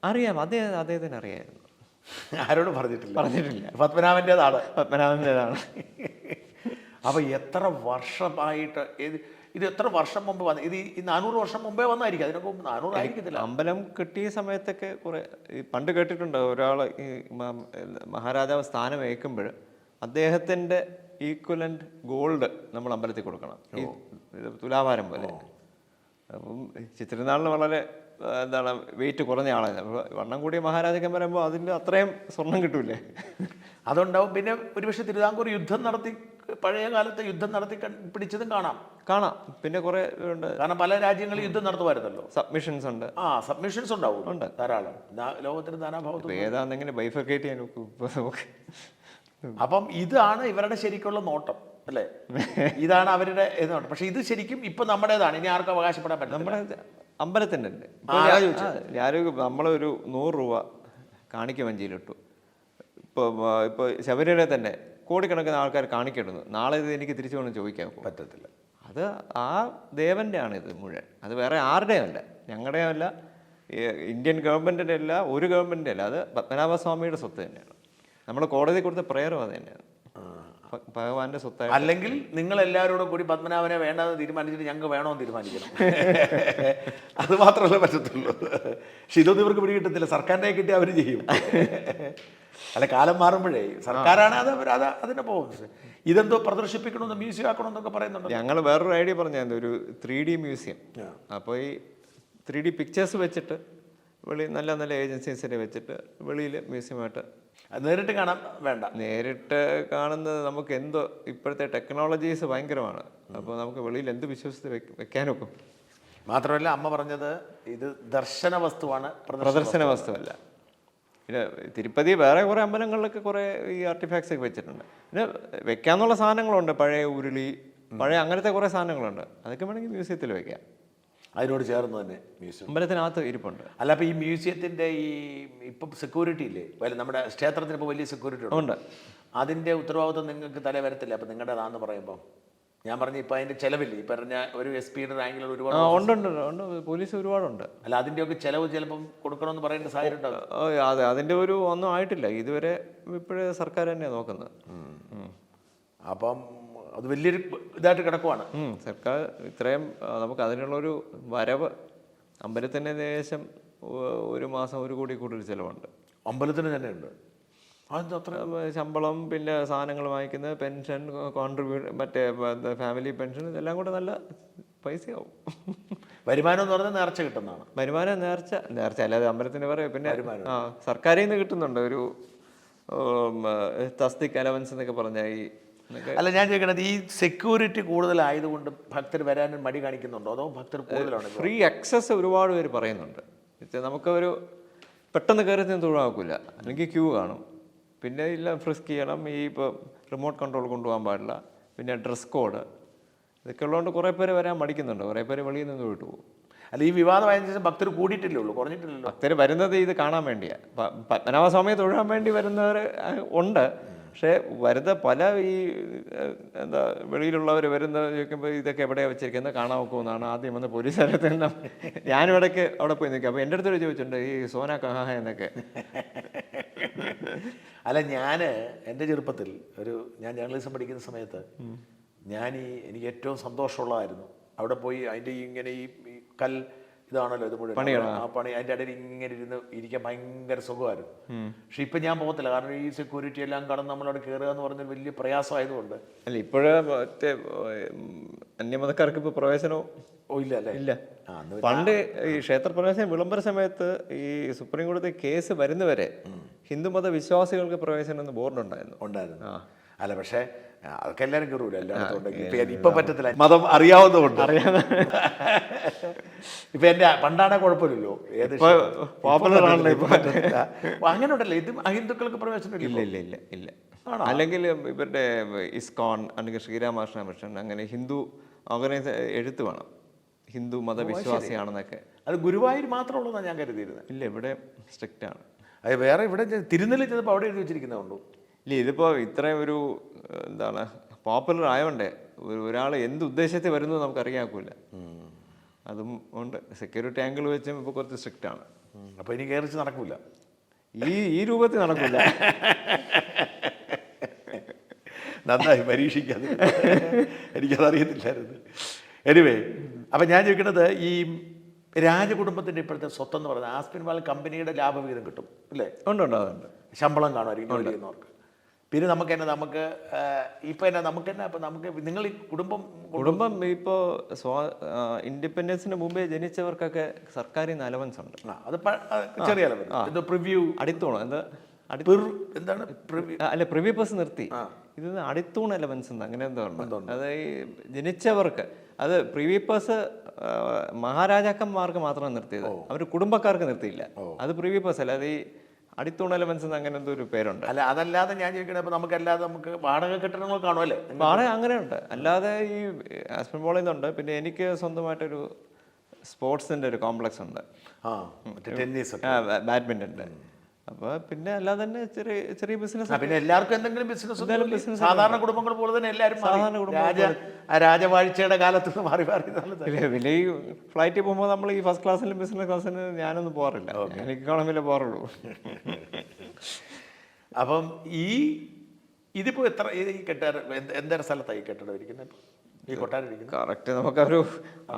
അറിയാം, അദ്ദേഹത്തിന് അറിയായിരുന്നു. ആരോടും പറഞ്ഞിട്ടില്ല. പത്മനാഭൻ്റെതാണ്. അപ്പൊ എത്ര വർഷമായിട്ട് ഇത് എത്ര വർഷം മുമ്പ് വന്ന ഇത് ഈ 400 വർഷം മുമ്പേ വന്നായിരിക്കും. അതിനൊക്കെ 400 ആയിരിക്കത്തില്ല. അമ്പലം കിട്ടിയ സമയത്തൊക്കെ കുറെ പണ്ട് കേട്ടിട്ടുണ്ട്. ഒരാൾ ഈ മഹാരാജാവ് സ്ഥാനം ഏൽക്കുമ്പോൾ അദ്ദേഹത്തിൻ്റെ ഈക്വലന്റ് ഗോൾഡ് നമ്മൾ അമ്പലത്തിൽ കൊടുക്കണം, ഈ തുലാഭാരം പോലെ. അപ്പം ചിത്രനാളിന് വളരെ എന്താണ് വെയിറ്റ് കുറഞ്ഞ ആളാണ്. അപ്പോൾ വണ്ണം കൂടിയ മഹാരാജാക്കൻ പറയുമ്പോൾ അതിൻ്റെ അത്രയും സ്വർണം കിട്ടൂലേ. അതുണ്ടാവും. പിന്നെ ഒരുപക്ഷെ തിരുവിതാംകൂർ യുദ്ധം നടത്തി, പഴയ കാലത്ത് യുദ്ധം നടത്തി പിടിച്ചതും കാണാം. പിന്നെ കുറേ ഉണ്ട്. കാരണം പല രാജ്യങ്ങളിൽ യുദ്ധം നടത്തുമായിരുന്നല്ലോ. സബ്മിഷൻസ് ഉണ്ട്. സബ്മിഷൻസ് ഉണ്ടാവും, ഉണ്ട് ധാരാളം. ലോകത്തിന് നാനാഭാഗത്തും ഏതാണെന്നെങ്ങനെ ബൈഫർക്കേറ്റ് ചെയ്യാൻ നോക്കും. അപ്പം ഇതാണ് ഇവരുടെ ശരിക്കുള്ള നോട്ടം അല്ലേ? ഇതാണ് അവരുടെ നോട്ടം. പക്ഷെ ഇത് ശരിക്കും ഇപ്പൊ നമ്മുടേതാണ്. ഇനി ആർക്കും അവകാശപ്പെടാൻ പറ്റില്ല. നമ്മുടെ അമ്പലത്തിൻ്റെ അല്ലേ. നമ്മളൊരു 100 രൂപ കാണിക്ക വഞ്ചിയിലിട്ടു. ഇപ്പോൾ ശബരിമല തന്നെ കോടിക്കണക്കിന് ആൾക്കാർ കാണിക്കിടുന്നു. നാളെ ഇത് എനിക്ക് തിരിച്ചു വേണം ചോദിക്കാൻ പറ്റത്തില്ല. അത് ആ ദേവൻ്റെ ആണ് ഇത് മുഴുവൻ. അത് വേറെ ആരുടെയും അല്ല, ഞങ്ങളുടെയും അല്ല, ഇന്ത്യൻ ഗവൺമെൻറ്റിൻ്റെ അല്ല, ഒരു ഗവൺമെൻറ്റിൻ്റെ അല്ല. അത് പത്മനാഭസ്വാമിയുടെ സ്വത്ത് തന്നെയാണ്. നമ്മൾ കോടതി കൊടുത്ത പ്രയറും അത് തന്നെയാണ്, ഭഗവാന്റെ സ്വത്തായി. അല്ലെങ്കിൽ നിങ്ങൾ എല്ലാവരോടും കൂടി പത്മനാഭനെ വേണ്ടെന്ന് തീരുമാനിച്ചിട്ട് ഞങ്ങൾക്ക് വേണമെന്ന് തീരുമാനിക്കണം. അത് മാത്രമല്ല പറ്റത്തുള്ളൂ. പക്ഷെ ഇതൊന്നും ഇവർക്ക് പിടികിട്ടത്തില്ല. സർക്കാരിനെ കിട്ടി അവർ ചെയ്യും. അല്ല, കാലം മാറുമ്പോഴേ സർക്കാരാണ് അത് അതിനെ പോകുന്നത്. ഇതെന്തോ പ്രദർശിപ്പിക്കണമെന്ന്, മ്യൂസിയം ആക്കണമെന്നൊക്കെ പറയുന്നുണ്ട്. ഞങ്ങൾ വേറൊരു ഐഡിയ പറഞ്ഞാൽ ഒരു 3D മ്യൂസിയം. അപ്പോൾ ഈ 3D പിക്ചേഴ്സ് വെച്ചിട്ട് നല്ല നല്ല ഏജൻസീസിനെ വെച്ചിട്ട് വെളിയിൽ മ്യൂസിയമായിട്ട് നേരിട്ട് കാണാൻ വേണ്ട. നേരിട്ട് കാണുന്നത് നമുക്ക് എന്തോ ഇപ്പോഴത്തെ ടെക്നോളജീസ് ഭയങ്കരമാണ്. അപ്പോൾ നമുക്ക് വെളിയിൽ എന്ത് വിശ്വസിച്ച് വെക്കാനൊക്കും. മാത്രമല്ല, അമ്മ പറഞ്ഞത് ഇത് ദർശന വസ്തുവാണ്, പ്രദർശന വസ്തുവല്ല. പിന്നെ തിരുപ്പതി വേറെ കുറേ അമ്പലങ്ങളിലൊക്കെ കുറേ ഈ ആർട്ടിഫാക്ട്സ് ഒക്കെ വെച്ചിട്ടുണ്ട്. പിന്നെ വെക്കാന്നുള്ള സാധനങ്ങളുണ്ട്, പഴയ ഉരുളി, പഴയ അങ്ങനത്തെ കുറേ സാധനങ്ങളുണ്ട്. അതൊക്കെ വേണമെങ്കിൽ മ്യൂസിയത്തിൽ വെക്കാം. അതിനോട് ചേർന്ന് തന്നെ മ്യൂസിയം അമ്പലത്തിനകത്ത് ഇരിപ്പുണ്ട്. അല്ല, അപ്പോൾ ഈ മ്യൂസിയത്തിൻ്റെ ഇപ്പം സെക്യൂരിറ്റി ഇല്ലേ, നമ്മുടെ ക്ഷേത്രത്തിന് ഇപ്പോൾ വലിയ സെക്യൂരിറ്റി ഉണ്ട്. അതിൻ്റെ ഉത്തരവാദിത്വം നിങ്ങൾക്ക് തലേ വരത്തില്ല. അപ്പം നിങ്ങളുടേതാണെന്ന് പറയുമ്പോൾ ഞാൻ പറഞ്ഞു, ഇപ്പം അതിൻ്റെ ചിലവില്ലേ, ഈ പറഞ്ഞ ഒരു SP റാങ്കിലുള്ള ഒരുപാട് ഉണ്ട്, പോലീസ് ഒരുപാടുണ്ട്. അല്ല, അതിൻ്റെയൊക്കെ ചിലവ് ചിലപ്പം കൊടുക്കണമെന്ന് പറയേണ്ട സാഹചര്യം ഉണ്ടാവും. അതെ, അതിൻ്റെ ഒരു ഒന്നും ആയിട്ടില്ല ഇതുവരെ. ഇപ്പോഴേ സർക്കാർ തന്നെയാണ് നോക്കുന്നത്. അപ്പം അത് വലിയൊരു ഇതായിട്ട് കിടക്കുവാണ്. സർക്കാർ ഇത്രയും നമുക്ക് അതിനുള്ളൊരു വരവ് അമ്പലത്തിന് ഏകദേശം 1 മാസം 1 കോടി കൂടുതൽ ചിലവുണ്ട്. അമ്പലത്തിന് തന്നെ ഉണ്ട്. ശമ്പളം, പിന്നെ സാധനങ്ങൾ വാങ്ങിക്കുന്നത്, പെൻഷൻ, കോൺട്രിബ്യൂഷൻ, മറ്റേ ഫാമിലി പെൻഷൻ, ഇതെല്ലാം കൂടെ നല്ല പൈസയാവും. വരുമാനം എന്ന് പറഞ്ഞാൽ നേർച്ച കിട്ടുന്നതാണ്. വരുമാനം നേർച്ച അല്ലാതെ അമ്പലത്തിന് പറയും. പിന്നെ സർക്കാരിൽ നിന്ന് കിട്ടുന്നുണ്ട് ഒരു തസ്തിക് അലവൻസ് എന്നൊക്കെ പറഞ്ഞാൽ. അല്ല, ഞാൻ ചോദിക്കണത്, ഈ സെക്യൂരിറ്റി കൂടുതലായതുകൊണ്ട് ഭക്തർ വരാൻ മടി കാണിക്കുന്നുണ്ടോ, അതോ ഭക്തർ കൂടുതലാണ്? ഫ്രീ ആക്സസ് ഒരുപാട് പേര് പറയുന്നുണ്ട്. നമുക്കൊരു പെട്ടെന്ന് കയറി നിന്ന് തൊഴിലാക്കില്ല, അല്ലെങ്കിൽ ക്യൂ കാണും. പിന്നെ എല്ലാം ഫ്രിസ്ക് ചെയ്യണം. ഈ ഇപ്പോൾ റിമോട്ട് കൺട്രോൾ കൊണ്ടുപോകാൻ പാടില്ല. പിന്നെ ഡ്രസ് കോഡ്, ഇതൊക്കെ ഉള്ളതുകൊണ്ട് കുറേ പേര് വരാൻ മടിക്കുന്നുണ്ട്. കുറേ പേര് വെളിയിൽ നിന്ന് തൊഴിട്ട് പോകും. അല്ല, ഈ വിവാദമായതിനു ശേഷം ഭക്തർ കൂടിയിട്ടില്ലേ ഉള്ളൂ, കുറഞ്ഞിട്ടില്ലല്ലോ. ഭക്തർ വരുന്നത് ഇത് കാണാൻ വേണ്ടിയാണ്. പത്മനാഭസ്വാമിയെ തൊഴാൻ വേണ്ടി വരുന്നവർ ഉണ്ട്. പക്ഷേ വരുന്ന പല ഈ വെളിയിലുള്ളവർ വരുന്ന ചോദിക്കുമ്പോൾ ഇതൊക്കെ എവിടെയാണ് വെച്ചിരിക്കുന്നത്, കാണാൻ നോക്കുമെന്നാണ് ആദ്യം വന്ന് പോലീസുകാരത്ത് നിന്ന്. ഞാനും ഇടയ്ക്ക് അവിടെ പോയി നിൽക്കും. അപ്പോൾ എൻ്റെ അടുത്തൊരു ചോദിച്ചിട്ടുണ്ട്, ഈ സോന കഹാ എന്നൊക്കെ. അല്ല, എൻ്റെ ചെറുപ്പത്തിൽ ഞാൻ ജേർണലിസം പഠിക്കുന്ന സമയത്ത് എനിക്ക് ഏറ്റവും സന്തോഷമുള്ളതായിരുന്നു അവിടെ പോയി അതിൻ്റെ ഇങ്ങനെ ഈ ഇതാണല്ലോ ഇത് മുഴുവൻ ആ പണി, അതിൻ്റെ ഇടയിൽ ഇങ്ങനെ ഇരിക്കാൻ ഭയങ്കര സുഖമായിരുന്നു. പക്ഷെ ഇപ്പം ഞാൻ പോകത്തില്ല. കാരണം ഈ സെക്യൂരിറ്റി എല്ലാം കടന്ന് നമ്മളവിടെ കയറുക എന്ന് പറഞ്ഞാൽ വലിയ പ്രയാസമായതുകൊണ്ട്. അല്ല, ഇപ്പോഴേ മറ്റേ അന്യമതക്കാർക്ക് ഇപ്പോൾ പ്രവേശനവും ഓ ഇല്ല അല്ലേ? ഇല്ല. ആ, അന്ന് പണ്ട് ഈ ക്ഷേത്രപ്രവേശന വിളംബര സമയത്ത് ഈ സുപ്രീം കോടതി കേസ് വരുന്നവരെ ഹിന്ദുമത വിശ്വാസികൾക്ക് പ്രവേശനം എന്ന് ബോർഡുണ്ടായിരുന്നു. ഉണ്ടായിരുന്നു. ആ. അല്ല പക്ഷേ അതൊക്കെ എല്ലാവരും കയറൂല, എല്ലായിടത്തും ഉണ്ടെങ്കിൽ ഇപ്പൊ പറ്റത്തില്ല, മതം അറിയാവുന്നതുകൊണ്ട്. ഇപ്പൊ എന്റെ പണ്ടാണെ കുഴപ്പമില്ലല്ലോ, ഏത് പോപ്പുലർ ആണല്ലോ ഇപ്പൊ. പറ്റത്തില്ല. അങ്ങനെ ഉണ്ടല്ലോ, ഇത് അഹിന്ദുക്കൾക്ക് പ്രവേശനം ഇല്ല ഇല്ല. ഇല്ല ഇല്ല ഇല്ല. അല്ലെങ്കിൽ ഇവരുടെ ഇസ്കോൺ അല്ലെങ്കിൽ ശ്രീരാമകൃഷ്ണ മിഷൻ അങ്ങനെ ഹിന്ദു ഓർഗനൈസ് എഴുത്ത് വേണം, ഹിന്ദു മതവിശ്വാസിയാണെന്നൊക്കെ. അത് ഗുരുവായൂർ മാത്രമുള്ളതാണ് ഞാൻ കരുതിയിരുന്നത്. ഇല്ല, ഇവിടെ സ്ട്രിക്റ്റ് ആണ്. അത് വേറെ ഇവിടെ തിരുനെല്ലി ചെന്നപ്പോൾ അവിടെ എഴുതി വെച്ചിരിക്കുന്നതുകൊണ്ടു. ഇല്ല, ഇതിപ്പോൾ ഇത്രയും ഒരു എന്താണ് പോപ്പുലർ ആയതുകൊണ്ടേ ഒരാൾ എന്ത് ഉദ്ദേശത്തിൽ വരുന്നത് നമുക്ക് അറിയാക്കൂല. അതും ഉണ്ട്. സെക്യൂരിറ്റി ആംഗിൾ വെച്ചും ഇപ്പോൾ കുറച്ച് സ്ട്രിക്റ്റ് ആണ്. അപ്പോൾ ഇനി കയറിച്ച് നടക്കൂല, ഈ രൂപത്തിൽ നടക്കില്ല. നന്നായി പരീക്ഷിക്കാതെ, എനിക്കതറിയത്തില്ലായിരുന്നു. എനിവേ, അപ്പം ഞാൻ ചോദിക്കുന്നത് ഈ രാജകുടുംബത്തിൻ്റെ ഇപ്പോഴത്തെ സ്വത്തെന്ന് പറയുന്നത് ആസ്പിൻ വാലി കമ്പനിയുടെ ലാഭവിഹിതം കിട്ടും അല്ലേ? ഉണ്ട് ഉണ്ട്, അതുണ്ട്. ശമ്പളം കാണുമായിരിക്കും ജോലി ചെയ്യുന്നവർക്ക്. പിന്നെ നമുക്ക് ഇപ്പം തന്നെ നമുക്ക് തന്നെ അപ്പം നമുക്ക് നിങ്ങൾ ഈ കുടുംബം ഇപ്പോൾ ഇൻഡിപെൻഡൻസിന് മുമ്പേ ജനിച്ചവർക്കൊക്കെ സർക്കാരിൽ നിന്ന് അലവൻസ് ഉണ്ട്. അത് ചെറിയ അലവൻസ്. പ്രിവ്യൂ അടിത്തൂണ് എന്താണ് അല്ല, പ്രിവ്യൂ ബസ് നിർത്തി. ഇത് അടിത്തൂണ് അലവൻസ് അങ്ങനെ എന്തോ ഉണ്ട്. അത് ഈ ജനിച്ചവർക്ക്, അത് പ്രിവ്യൂ ബസ് മഹാരാജാക്കന്മാർക്ക് മാത്രമാണ് നിർത്തിയത്, അവർ കുടുംബക്കാർക്ക് നിർത്തിയില്ല. അത് പ്രിവ്യൂ ബസ് അല്ല, അത് ഈ അടിത്തൂണ് അലവൻസ് അങ്ങനെ എന്തോ ഒരു പേരുണ്ട്. അല്ല, അതല്ലാതെ ഞാൻ ചോദിക്കണേ, അപ്പോൾ നമുക്കല്ലാതെ നമുക്ക് വാടക കെട്ടിടങ്ങൾ കാണുമല്ലേ? വാടക അങ്ങനെയുണ്ട്. അല്ലാതെ ഈ ആസ്പിൻ വാലിയിൽ നിന്നുണ്ട്. പിന്നെ എനിക്ക് സ്വന്തമായിട്ടൊരു സ്പോർട്സിൻ്റെ ഒരു കോംപ്ലക്സ് ഉണ്ട്, ടെന്നീസ്, ബാഡ്മിൻ്റൻ്റെ. അപ്പോൾ പിന്നെ അല്ലാതെ തന്നെ ചെറിയ ചെറിയ ബിസിനസ്. പിന്നെ എല്ലാവർക്കും എന്തെങ്കിലും ബിസിനസ്, സാധാരണ കുടുംബങ്ങൾ പോലെ തന്നെ എല്ലാവരും രാജവാഴ്ചയുടെ കാലത്ത് നിന്ന് മാറി പിന്നെ ഈ ഫ്ലൈറ്റിൽ പോകുമ്പോൾ നമ്മൾ ഈ ഫസ്റ്റ് ക്ലാസ്സിലും ബിസിനസ് ക്ലാസ്സിന് ഞാനൊന്നും പോകാറില്ല, എനിക്ക് ഇക്കോണമിയിലേ പോകാറുള്ളൂ. അപ്പം ഇതിപ്പോൾ എത്ര ഈ കെട്ടാറ് എന്തൊരു സ്ഥലത്താണ് ഈ കെട്ടിടം ഇരിക്കുന്നത്? ഈ കൊട്ടാരം ഇരിക്കുന്നത് കറക്റ്റ് നമുക്കൊരു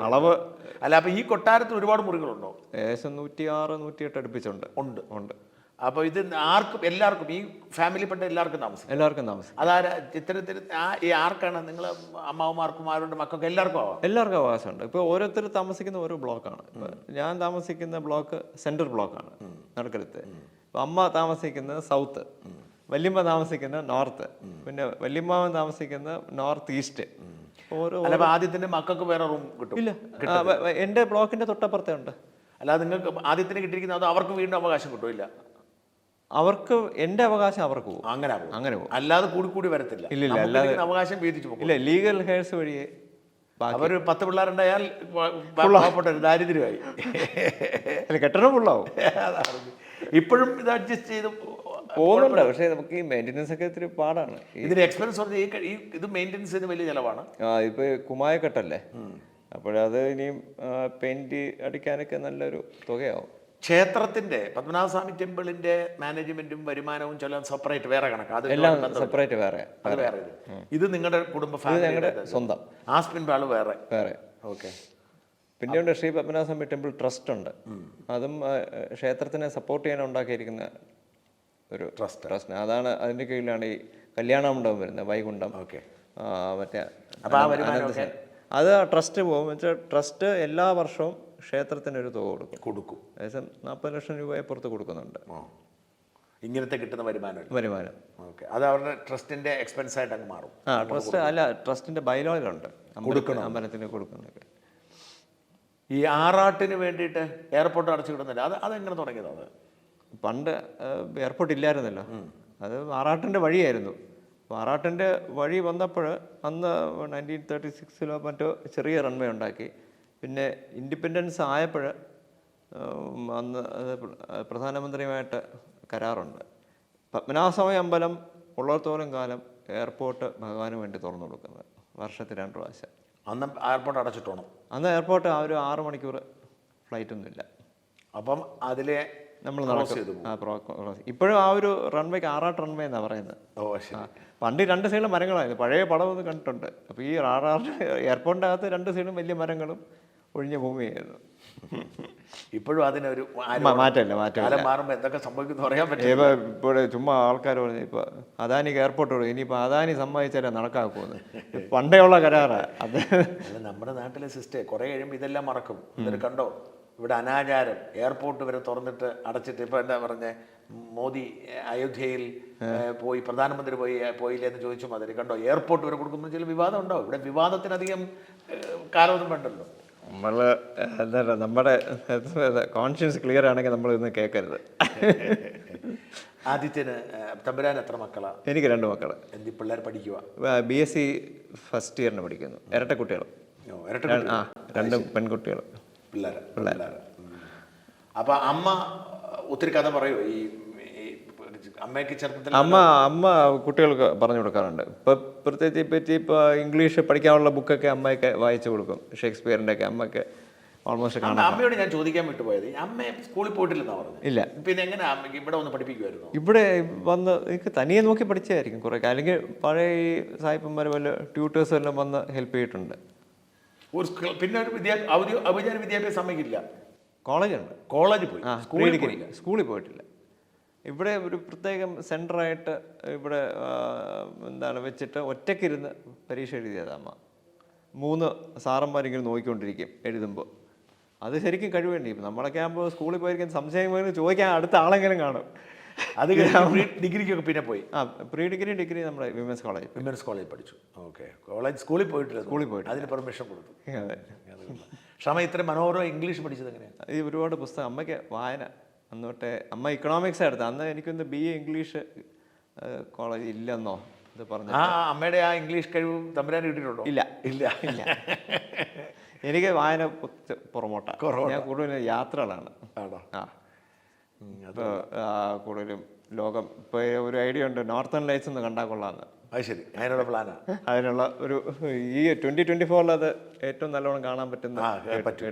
അളവ് അല്ല. അപ്പം ഈ കൊട്ടാരത്തിൽ ഒരുപാട് മുറികളുണ്ടോ? ഏകദേശം 106, 108 അടുപ്പിച്ചുണ്ട്. ഉണ്ട്. അപ്പോൾ ഇത് എല്ലാവർക്കും ഈ ഫാമിലിപ്പെട്ട എല്ലാവർക്കും താമസം. അതാരാ ഇത്തരത്തിൽ ഈ ആർക്കാണ്? നിങ്ങൾ അമ്മാവന്മാർക്കും ആരുടെ മക്കൾക്ക് എല്ലാവർക്കും അവകാശമുണ്ട്. ഇപ്പോൾ ഓരോരുത്തർ താമസിക്കുന്ന ഓരോ ബ്ലോക്കാണ്. ഞാൻ താമസിക്കുന്ന ബ്ലോക്ക് സെൻട്രൽ ബ്ലോക്കാണ്, നടുക്കരത്ത്. അമ്മ താമസിക്കുന്നത് സൗത്ത്, വല്യമ്മ താമസിക്കുന്നത് നോർത്ത്, പിന്നെ വല്യമ്മാവൻ താമസിക്കുന്നത് നോർത്ത് ഈസ്റ്റ്. ആദ്യത്തിന്റെ മക്കൾക്ക് വേറെ റൂം കിട്ടും? ഇല്ല, എൻ്റെ ബ്ലോക്കിന്റെ തൊട്ടപ്പുറത്തേ ഉണ്ട്. അല്ലാതെ നിങ്ങൾക്ക് ആദ്യത്തിന് കിട്ടിയിരിക്കുന്നത് അത് അവർക്ക് വീണ്ടും അവകാശം കിട്ടില്ല? അവർക്ക് എൻ്റെ അവകാശം അവർക്ക് പോകും. അങ്ങനെ പോകും, അല്ലാതെ കൂടി വരത്തില്ല. ഇല്ല, അല്ലാതെ അവകാശം വീതിച്ചു പോകും. ഇല്ല, ലീഗൽ ഹെയർസ് വഴിയേ. അവർ 10 പിള്ളേരുണ്ടായാൽ ദാരിദ്ര്യമായി. അല്ല, കെട്ടണം ഫുള്ളാവും. ഇപ്പോഴും ഇത് അഡ്ജസ്റ്റ് ചെയ്ത് പോകുന്നുണ്ട്. പക്ഷേ നമുക്ക് ഈ മെയിൻ്റെനൻസ് ഒക്കെ ഇത്തിരി പാടാണ്. ഇതിന് എക്സ്പെൻസ് പറഞ്ഞാൽ ഇത് മെയിൻ്റെനൻസ് ചെയ്യുന്ന വലിയ ചിലവാണ്. ഇപ്പോൾ കുമായക്കെട്ടല്ലേ, അപ്പോഴത് ഇനിയും പെയിന്റ് അടിക്കാനൊക്കെ നല്ലൊരു തുകയാവും. ക്ഷേത്രത്തിന്റെ പത്മനാഭസ്വാമി ടെമ്പിളിന്റെ മാനേജ്മെന്റും വരുമാനവും ചെല്ലാൻ സെപ്പറേറ്റ് വേറെ കണക്കാണ്, എല്ലാം സെപ്പറേറ്റ് വേറെ. ഇത് നിങ്ങളുടെ കുടുംബ ഫാമിലിയുടെ സ്വന്തം. ആസ്പിൻ വാള് വേറെ. ഓക്കെ. പിന്നെ ഉണ്ട് ശ്രീ പത്മനാഭസ്വാമി ടെമ്പിൾ ട്രസ്റ്റ് ഉണ്ട്. അതും ക്ഷേത്രത്തിനെ സപ്പോർട്ട് ചെയ്യാൻ ഉണ്ടാക്കിയിരിക്കുന്ന ഒരു ട്രസ്റ്റ്. അതാണ്, അതിന്റെ കീഴിലാണ് ഈ കല്യാണ മണ്ഡപം വരുന്നത്, വൈകുണ്ഠം. മറ്റേ അത് ട്രസ്റ്റ് പോകും. വെച്ചാൽ ട്രസ്റ്റ് എല്ലാ വർഷവും ക്ഷേത്രത്തിന് ഒരു തുക കൊടുക്കും. ഏകദേശം 40 ലക്ഷം രൂപയെ പുറത്ത് കൊടുക്കുന്നുണ്ട്. ഇങ്ങനത്തെ കിട്ടുന്ന വരുമാനം. ഓക്കെ. അത് അവരുടെ ട്രസ്റ്റിന്റെ എക്സ്പെൻസ് ആയിട്ട് അങ്ങ് മാറും. ട്രസ്റ്റ് അല്ല, ട്രസ്റ്റിന്റെ ബൈലോയിലുണ്ട് അമ്പലത്തിന് കൊടുക്കുന്നതൊക്കെ. ഈ ആറാട്ടിന് വേണ്ടിയിട്ട് എയർപോർട്ട് അടച്ചു കിട്ടുന്നില്ല, അതെങ്ങനെ തുടങ്ങിയതാണ്? പണ്ട് എയർപോർട്ട് ഇല്ലായിരുന്നല്ലോ, അത് ആറാട്ടിൻ്റെ വഴിയായിരുന്നു. അപ്പോൾ ആറാട്ടിൻ്റെ വഴി വന്നപ്പോൾ അന്ന് 1936 മറ്റോ ചെറിയ റൺവേ ഉണ്ടാക്കി. പിന്നെ ഇൻഡിപെൻഡൻസ് ആയപ്പോൾ അന്ന് പ്രധാനമന്ത്രിയുമായിട്ട് കരാറുണ്ട്. പത്മനാഭസ്വാമി അമ്പലം ഉള്ളിടത്തോളം കാലം എയർപോർട്ട് ഭഗവാന് വേണ്ടി തുറന്നു കൊടുക്കുന്നത്, വർഷത്തിൽ 2 പ്രാവശ്യം. അന്ന് എയർപോർട്ട് അടച്ചിട്ടോണം. അന്ന് എയർപോർട്ട് ഒരു 6 മണിക്കൂർ ഫ്ലൈറ്റൊന്നുമില്ല. അപ്പം അതിലെ നമ്മൾ ഇപ്പോഴും ആ ഒരു റൺവേക്ക് ആറാട്ട് റൺവേ എന്നാണ് പറയുന്നത്. പണ്ട് 2 സൈഡിലും മരങ്ങളായിരുന്നു, പഴയ പടം ഒന്ന് കണ്ടിട്ടുണ്ട്. അപ്പോൾ ഈ ആറാട്ട് എയർപോർട്ടിൻ്റെ അകത്ത് 2 സൈഡിലും വലിയ മരങ്ങളും ഒഴിഞ്ഞ ഭൂമിയായിരുന്നു. ഇപ്പോഴും അതിനൊരു മാറ്റമില്ല. കാലം മാറുമ്പോൾ എന്തൊക്കെ സംഭവിക്കുന്നു പറയാൻ പറ്റും. ഇപ്പോൾ ചുമ്മാ ആൾക്കാർ പറഞ്ഞു ഇപ്പോൾ അദാനിക്ക് എയർപോർട്ട് കൊടുക്കും, ഇനിയിപ്പോൾ അദാനി സമ്മതിച്ചാലേ നടക്കാക്കുമെന്ന്. പണ്ടേ ഉള്ള കരാറാണ് അത്. നമ്മുടെ നാട്ടിലെ സിസ്റ്റം കുറേ കഴിയുമ്പോൾ ഇതെല്ലാം മറക്കും. എന്നിട്ട് കണ്ടോ ഇവിടെ അനാചാരം, എയർപോർട്ട് വരെ തുറന്നിട്ട് അടച്ചിട്ട്. ഇപ്പോൾ എന്താ പറഞ്ഞ മോദി അയോധ്യയിൽ പോയി, പ്രധാനമന്ത്രി പോയില്ലേ എന്ന് ചോദിച്ചു മാതിരി കണ്ടോ എയർപോർട്ട് വരെ കൊടുക്കുമ്പോൾ ചില വിവാദം ഉണ്ടാവും. ഇവിടെ വിവാദത്തിനധികം കാലമൊന്നും വേണ്ടല്ലോ. നമ്മൾ എന്താ നമ്മുടെ കോൺഷ്യൻസ് ക്ലിയർ ആണെങ്കിൽ നമ്മൾ ഇന്ന് കേൾക്കരുത്. ആദിത്യന് തമ്പുരാൻ എത്ര മക്കളാ? എനിക്ക് 2 മക്കൾ. എന്തി പിള്ളേർ പഠിക്കുക? BSc ഫസ്റ്റ് ഇയറിന് പഠിക്കുന്നു. ഇരട്ട കുട്ടികൾ. 2 പെൺകുട്ടികൾ പിള്ളേർ. അപ്പൊ അമ്മ ഒത്തിരി കഥ പറയൂ ഈ അമ്മയ്ക്ക് ചെറുപ്പത്തിൽ? അമ്മ കുട്ടികൾക്ക് പറഞ്ഞു കൊടുക്കാറുണ്ട്. ഇപ്പം പ്രത്യേകിച്ച് പറ്റി ഇപ്പോൾ ഇംഗ്ലീഷ് പഠിക്കാനുള്ള ബുക്കൊക്കെ അമ്മയൊക്കെ വായിച്ചു കൊടുക്കും. ഷേക്സ്പിയറിൻ്റെ ഒക്കെ അമ്മയൊക്കെ ഓൾമോസ്റ്റ് കാണാം. അമ്മയോട് ഞാൻ ചോദിക്കാൻ വിട്ടുപോയത്, അമ്മ സ്കൂളിൽ പോയിട്ടില്ലെന്നാ പറഞ്ഞു. ഇല്ല. പിന്നെ എങ്ങനെ അമ്മയ്ക്ക് ഇവിടെ വന്ന് പഠിപ്പിക്കുമായിരുന്നു? ഇവിടെ വന്ന് എനിക്ക് തനിയെ നോക്കി പഠിച്ചായിരിക്കും കുറേ. അല്ലെങ്കിൽ പഴയ ഈ സായിപ്പന്മാർ വല്ല ട്യൂട്ടേഴ്സ് എല്ലാം വന്ന് ഹെൽപ്പ് ചെയ്തിട്ടുണ്ട്. പിന്നെ ഒരു ഔപചാരിക വിദ്യാഭ്യാസം സമ്മതിക്കില്ല. കോളേജുണ്ട്. കോളേജിൽ പോയി, സ്കൂളിൽ പോയിട്ടില്ല. ഇവിടെ ഒരു പ്രത്യേകം സെൻറ്ററായിട്ട് ഇവിടെ എന്താണ് വെച്ചിട്ട് ഒറ്റയ്ക്കിരുന്ന് പരീക്ഷ എഴുതിയത് അമ്മ. 3 സാറന്മാരിങ്ങനെ നോക്കിക്കൊണ്ടിരിക്കും എഴുതുമ്പോൾ. അത് ശരിക്കും കഴിവേണ്ടി. ഇപ്പം നമ്മളൊക്കെ ആകുമ്പോൾ സ്കൂളിൽ പോയിരിക്കും, സംശയം ചോദിക്കാൻ അടുത്ത ആളെങ്കിലും കാണും. അത് ഡിഗ്രിക്കൊക്കെ പിന്നെ പോയി. പ്രീ ഡിഗ്രി നമ്മുടെ വിമൻസ് കോളേജ് പഠിച്ചു. ഓക്കെ. സ്കൂളിൽ പോയിട്ട് അതിന് പെർമിഷൻ കൊടുത്തു. അതെ. ക്ഷമ ഇത്ര മനോഹരം ഇംഗ്ലീഷ് പഠിച്ചത് എങ്ങനെയാണ്? ഈ ഒരുപാട് പുസ്തകം അമ്മയ്ക്ക് വായന അന്നോട്ടെ. അമ്മ ഇക്കണോമിക്സ് എടുത്ത അന്ന് എനിക്കൊന്ന് BA ഇംഗ്ലീഷ് കോളേജ് ഇല്ലെന്നോ ഇത് പറഞ്ഞു. അമ്മയുടെ ആ ഇംഗ്ലീഷ് കഴിവ് തമ്പുരാൻ കിട്ടിയിട്ടുണ്ടോ? ഇല്ല. എനിക്ക് വായന പുറമോട്ടാ. ഞാൻ കൂടുതലും യാത്രകളാണ്. കൂടുതലും ലോകം. ഇപ്പോൾ ഒരു ഐഡിയ ഉണ്ട്, നോർത്തേൺ ലൈറ്റ്സ് ഒന്ന് കണ്ടാൽ കൊള്ളാമെന്ന്. അത് ശരി, അതിനുള്ള പ്ലാനാ. അതിനുള്ള ഒരു ഈ 2024 അത് ഏറ്റവും നല്ലോണം കാണാൻ പറ്റുന്ന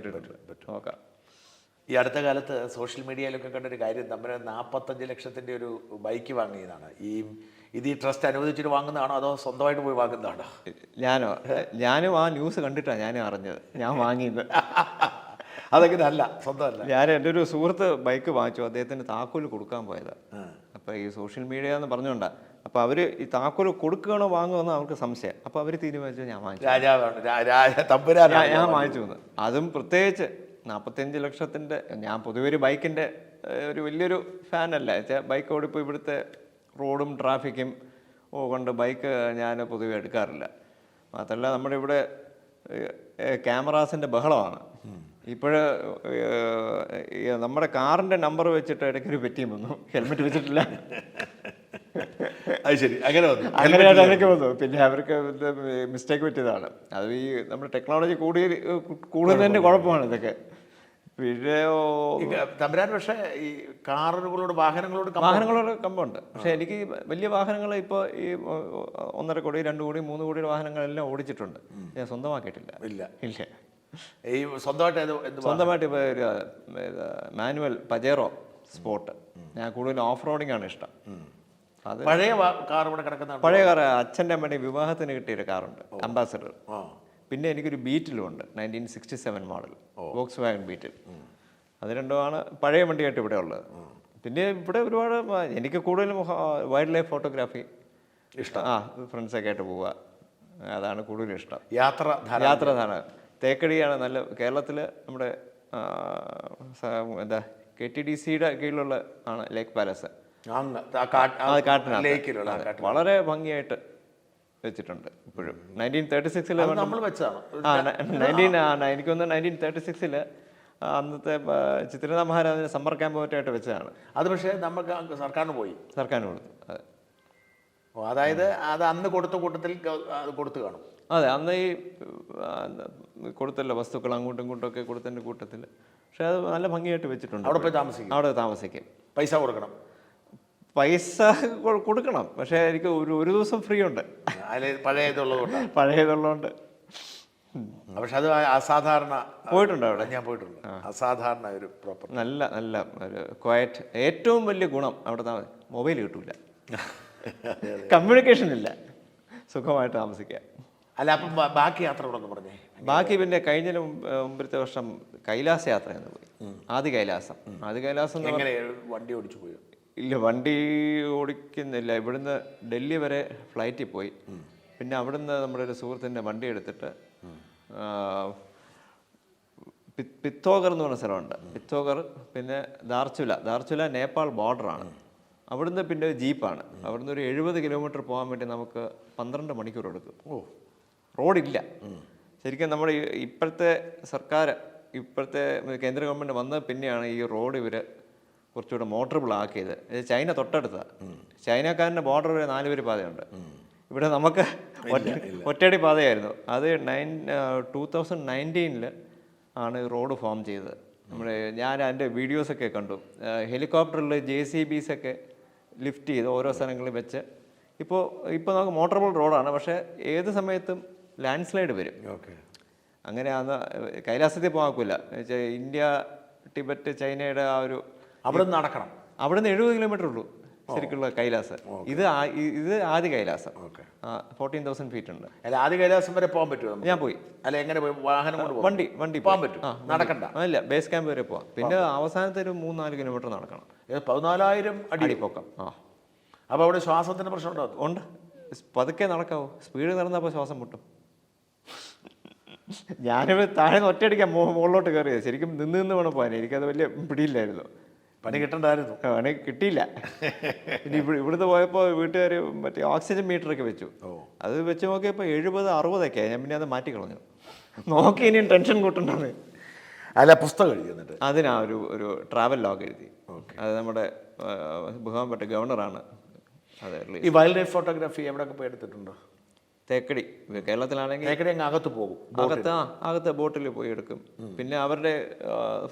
നോക്കാം. ഈ അടുത്ത കാലത്ത് സോഷ്യൽ മീഡിയയിലൊക്കെ കണ്ടൊരു കാര്യം, തമ്മിൽ 45 ലക്ഷത്തിൻ്റെ ഒരു ബൈക്ക് വാങ്ങിയതാണ്. ഇത് ഈ ട്രസ്റ്റ് അനുവദിച്ചിട്ട് വാങ്ങുന്നതാണോ അതോ സ്വന്തമായിട്ട് പോയി വാങ്ങുന്നതാണോ? ഞാനും ആ ന്യൂസ് കണ്ടിട്ടാണ് ഞാനും അറിഞ്ഞത് ഞാൻ വാങ്ങിയത്. അതെങ്ങനെ അല്ല, സ്വന്തമല്ല. ഞാൻ എൻ്റെ ഒരു സുഹൃത്ത് ബൈക്ക് വാങ്ങിച്ചു, അദ്ദേഹത്തിന് താക്കോല് കൊടുക്കാൻ പോയത്. അപ്പോൾ ഈ സോഷ്യൽ മീഡിയ എന്ന് പറഞ്ഞുകൊണ്ടാ. അപ്പോൾ അവർ ഈ താക്കോല് കൊടുക്കുകയാണോ വാങ്ങുമെന്ന് അവർക്ക് സംശയം. അപ്പോൾ അവർ തീരുമാനിച്ചു ഞാൻ വാങ്ങിച്ചു. ഞാൻ വാങ്ങിച്ചു എന്ന്. അതും പ്രത്യേകിച്ച് 45 ലക്ഷത്തിൻ്റെ. ഞാൻ പൊതുവെ ഒരു ബൈക്കിൻ്റെ ഒരു വലിയൊരു ഫാനല്ല. ബൈക്ക് ഓടിപ്പോൾ ഇവിടുത്തെ റോഡും ട്രാഫിക്കും കൊണ്ട് ബൈക്ക് ഞാൻ പൊതുവെ എടുക്കാറില്ല. മാത്രമല്ല നമ്മുടെ ഇവിടെ ക്യാമറാസിൻ്റെ ബഹളമാണ്. ഇപ്പോൾ നമ്മുടെ കാറിൻ്റെ നമ്പർ വെച്ചിട്ട് ഇടയ്ക്കൊരു പെറ്റിയും വന്നു, ഹെൽമെറ്റ് വെച്ചിട്ടില്ല. അത് ശരി, അങ്ങനെയായിട്ട് എനിക്ക് വന്നു. പിന്നെ അവർക്ക് മിസ്റ്റേക്ക് പറ്റിയതാണ്. അത് ഈ നമ്മുടെ ടെക്നോളജി കൂടുന്നതിൻ്റെ കുഴപ്പമാണ് ഇതൊക്കെ. പിന്നെ തമ്പുരാൻ പക്ഷേ ഈ കാറുകളോട് വാഹനങ്ങളോട് കമ്പമുണ്ട്. പക്ഷെ എനിക്ക് വലിയ വാഹനങ്ങൾ ഇപ്പോൾ ഈ 1.5 കോടി 2 കോടി 3 കോടിയുടെ വാഹനങ്ങളെല്ലാം ഓടിച്ചിട്ടുണ്ട്. ഞാൻ സ്വന്തമാക്കിയിട്ടില്ല. ഇല്ല. ഈ സ്വന്തമായിട്ട് ഇപ്പോൾ ഒരു മാനുവൽ പജേറോ സ്പോർട്ട്. ഞാൻ കൂടുതൽ ഓഫ് റോഡിംഗ് ആണ് ഇഷ്ടം. അത് പഴയ കാർ ഇവിടെ കിടക്കുന്ന പഴയ കാർ അച്ഛൻ്റെ അമ്മയുടെ വിവാഹത്തിന് കിട്ടിയൊരു കാറുണ്ട്, അംബാസഡർ. പിന്നെ എനിക്കൊരു ബീറ്റിലും ഉണ്ട്, 1967 മോഡൽ വോക്സ് വാഗൺ ബീറ്റിൽ. അത് രണ്ടുമാണ് പഴയ വണ്ടിയായിട്ട് ഇവിടെ ഉള്ളത്. പിന്നെ ഇവിടെ ഒരുപാട് എനിക്ക് കൂടുതലും വൈൽഡ് ലൈഫ് ഫോട്ടോഗ്രാഫി ഇഷ്ടം. ഫ്രണ്ട്സൊക്കെ ആയിട്ട് പോവുക, അതാണ് കൂടുതലും ഇഷ്ടം. യാത്ര തേക്കടിയാണ് നല്ല. കേരളത്തിൽ നമ്മുടെ എന്താ KTDCയുടെ കീഴിലുള്ള ആണ് ലേക്ക് പാലസ്. കാട്ടിനകത്ത് വളരെ ഭംഗിയായിട്ട് വെച്ചിട്ടുണ്ട് ഇപ്പോഴും. 1936 എനിക്കൊന്ന് 1936 അന്നത്തെ ചിത്രനാഥ മഹാരാജന് സമ്മർ ക്യാമ്പുമായിട്ട് വെച്ചതാണ്. അത് പക്ഷേ നമുക്ക് സർക്കാരിന് കൊടുത്തു. അതായത് അത് അന്ന് കൊടുത്ത കൂട്ടത്തിൽ അത് കൊടുത്തു കാണും. അതെ, അന്ന് ഈ കൊടുത്തല്ലോ വസ്തുക്കൾ അങ്ങോട്ടും ഇങ്ങോട്ടും ഒക്കെ കൊടുത്തതിൻ്റെ കൂട്ടത്തിൽ. പക്ഷെ അത് നല്ല ഭംഗിയായിട്ട് വെച്ചിട്ടുണ്ട്. അവിടെ താമസിക്കും. പൈസ കൊടുക്കണം. പക്ഷേ എനിക്ക് ഒരു ദിവസം ഫ്രീ ഉണ്ട് പഴയതുള്ളതുകൊണ്ട്. പക്ഷെ അത് അസാധാരണ. പോയിട്ടുണ്ട് അവിടെ, ഞാൻ പോയിട്ടുണ്ട്. അസാധാരണ ഒരു പ്രോപ്പർട്ടി, നല്ല ഒരു ക്വയറ്റ്. ഏറ്റവും വലിയ ഗുണം അവിടെ മൊബൈൽ കിട്ടൂല, കമ്മ്യൂണിക്കേഷൻ ഇല്ല, സുഖമായിട്ട് താമസിക്കാം. അല്ല അപ്പം ബാക്കി യാത്രകളൊന്നും പറഞ്ഞേ. ബാക്കി പിന്നെ കഴിഞ്ഞ മുമ്പത്തെ വർഷം കൈലാസ യാത്രയെന്ന് പോയി. ആദി കൈലാസം എന്ന് എങ്ങനെ വണ്ടി ഓടിച്ചു പോയോ? ഇല്ല, വണ്ടി ഓടിക്കുന്നില്ല. ഇവിടുന്ന് ഡൽഹി വരെ ഫ്ലൈറ്റിൽ പോയി. പിന്നെ അവിടുന്ന് നമ്മുടെ ഒരു സുഹൃത്തിൻ്റെ വണ്ടി എടുത്തിട്ട് പിത്തോഗർ എന്ന് പറഞ്ഞ സ്ഥലമുണ്ട്. പിത്തോഗർ, പിന്നെ ധാർച്ചുല നേപ്പാൾ ബോർഡറാണ്. അവിടുന്ന് പിന്നെ ജീപ്പാണ്. അവിടുന്ന് ഒരു 70 കിലോമീറ്റർ പോകാൻ വേണ്ടി നമുക്ക് 12 മണിക്കൂർ എടുക്കും. റോഡില്ല. ശരിക്കും നമ്മുടെ ഇപ്പോഴത്തെ സർക്കാർ, ഇപ്പോഴത്തെ കേന്ദ്ര ഗവൺമെൻറ് വന്നത് പിന്നെയാണ് ഈ റോഡ് ഇവർ കുറച്ചുകൂടെ മോട്ടറബിൾ ആക്കിയത്. ചൈന തൊട്ടടുത്താണ്. ചൈനക്കാരൻ്റെ ബോർഡർ വരെ 4 വരി പാതയുണ്ട്. ഇവിടെ നമുക്ക് ഒറ്റയടി പാതയായിരുന്നു. അത് 2019 ആണ് റോഡ് ഫോം ചെയ്തത്. നമ്മുടെ ഞാൻ അതിൻ്റെ വീഡിയോസൊക്കെ കണ്ടു. ഹെലികോപ്റ്ററിൽ JCBs ഒക്കെ ലിഫ്റ്റ് ചെയ്ത് ഓരോ സ്ഥലങ്ങളിൽ വെച്ച് ഇപ്പോൾ നമുക്ക് മോട്ടറബിൾ റോഡാണ്. പക്ഷേ ഏത് സമയത്തും ലാൻഡ് സ്ലൈഡ് വരും. അങ്ങനെ കൈലാസത്തിൽ പോകാൻ ഇന്ത്യ ടിബറ്റ് ചൈനയുടെ ആ ഒരു അവിടെ നടക്കണം. അവിടെ നിന്ന് 70 കിലോമീറ്റർ ഉള്ളൂ ശരിക്കുള്ള കൈലാസം. ഇത് ആദ്യ കൈലാസം 14,000 ഫീറ്റ് ഉണ്ട്. അല്ല, ആദ്യ കൈലാസം വരെ പോകാൻ പറ്റുമോ? ഞാൻ പോയി. അല്ല, എങ്ങനെ പോയി? വാഹനം കൊണ്ട് വണ്ടി പോകാൻ പറ്റും, നടക്കണ്ട? അല്ല, ബേസ് ക്യാമ്പ് വരെ പോവാം. പിന്നെ അവസാനത്തെ ഒരു 3-4 കിലോമീറ്റർ നടക്കണം. 14,000 അടി പൊക്കം. അപ്പോൾ അവിടെ ശ്വാസത്തിന് പ്രശ്നം ഉണ്ടാവും? ഉണ്ട്. പതുക്കെ നടക്കാവൂ. സ്പീഡ് നടന്നപ്പോൾ ശ്വാസം മുട്ടും. ഞാനിവിടെ താഴെ ഒറ്റയടിക്കാൻ മുകളിലോട്ട് കയറിയത്. ശരിക്കും നിന്ന് വേണം പോകാൻ. എനിക്കത് വലിയ പിടിയില്ലായിരുന്നു. പണി കിട്ടണ്ടായിരുന്നു. പണി കിട്ടിയില്ല. പിന്നെ ഇവിടുന്ന് പോയപ്പോൾ വീട്ടുകാർ മറ്റേ ഓക്സിജൻ മീറ്ററൊക്കെ വെച്ചു. അത് വെച്ച് നോക്കിയപ്പോൾ 70-60 ഞാൻ പിന്നെ അത് മാറ്റിക്കളഞ്ഞു. നോക്കി ഇനിയും ടെൻഷൻ കൂട്ടുണ്ടാണ്. അല്ല, പുസ്തകം എഴുതി എന്നിട്ട് അതിനാ ഒരു ട്രാവൽ ലോഗ് എഴുതി. അത് നമ്മുടെ ബഹുമാനപ്പെട്ട ഗവർണറാണ് അത്. ഈ വൈൽഡ് ലൈഫ് ഫോട്ടോഗ്രാഫി എവിടെയൊക്കെ പോയി എടുത്തിട്ടുണ്ടോ? തേക്കടി, കേരളത്തിലാണെങ്കിൽ തേക്കടി അങ്ങ് അകത്ത് പോകും. അകത്ത് ബോട്ടിൽ പോയി എടുക്കും. പിന്നെ അവരുടെ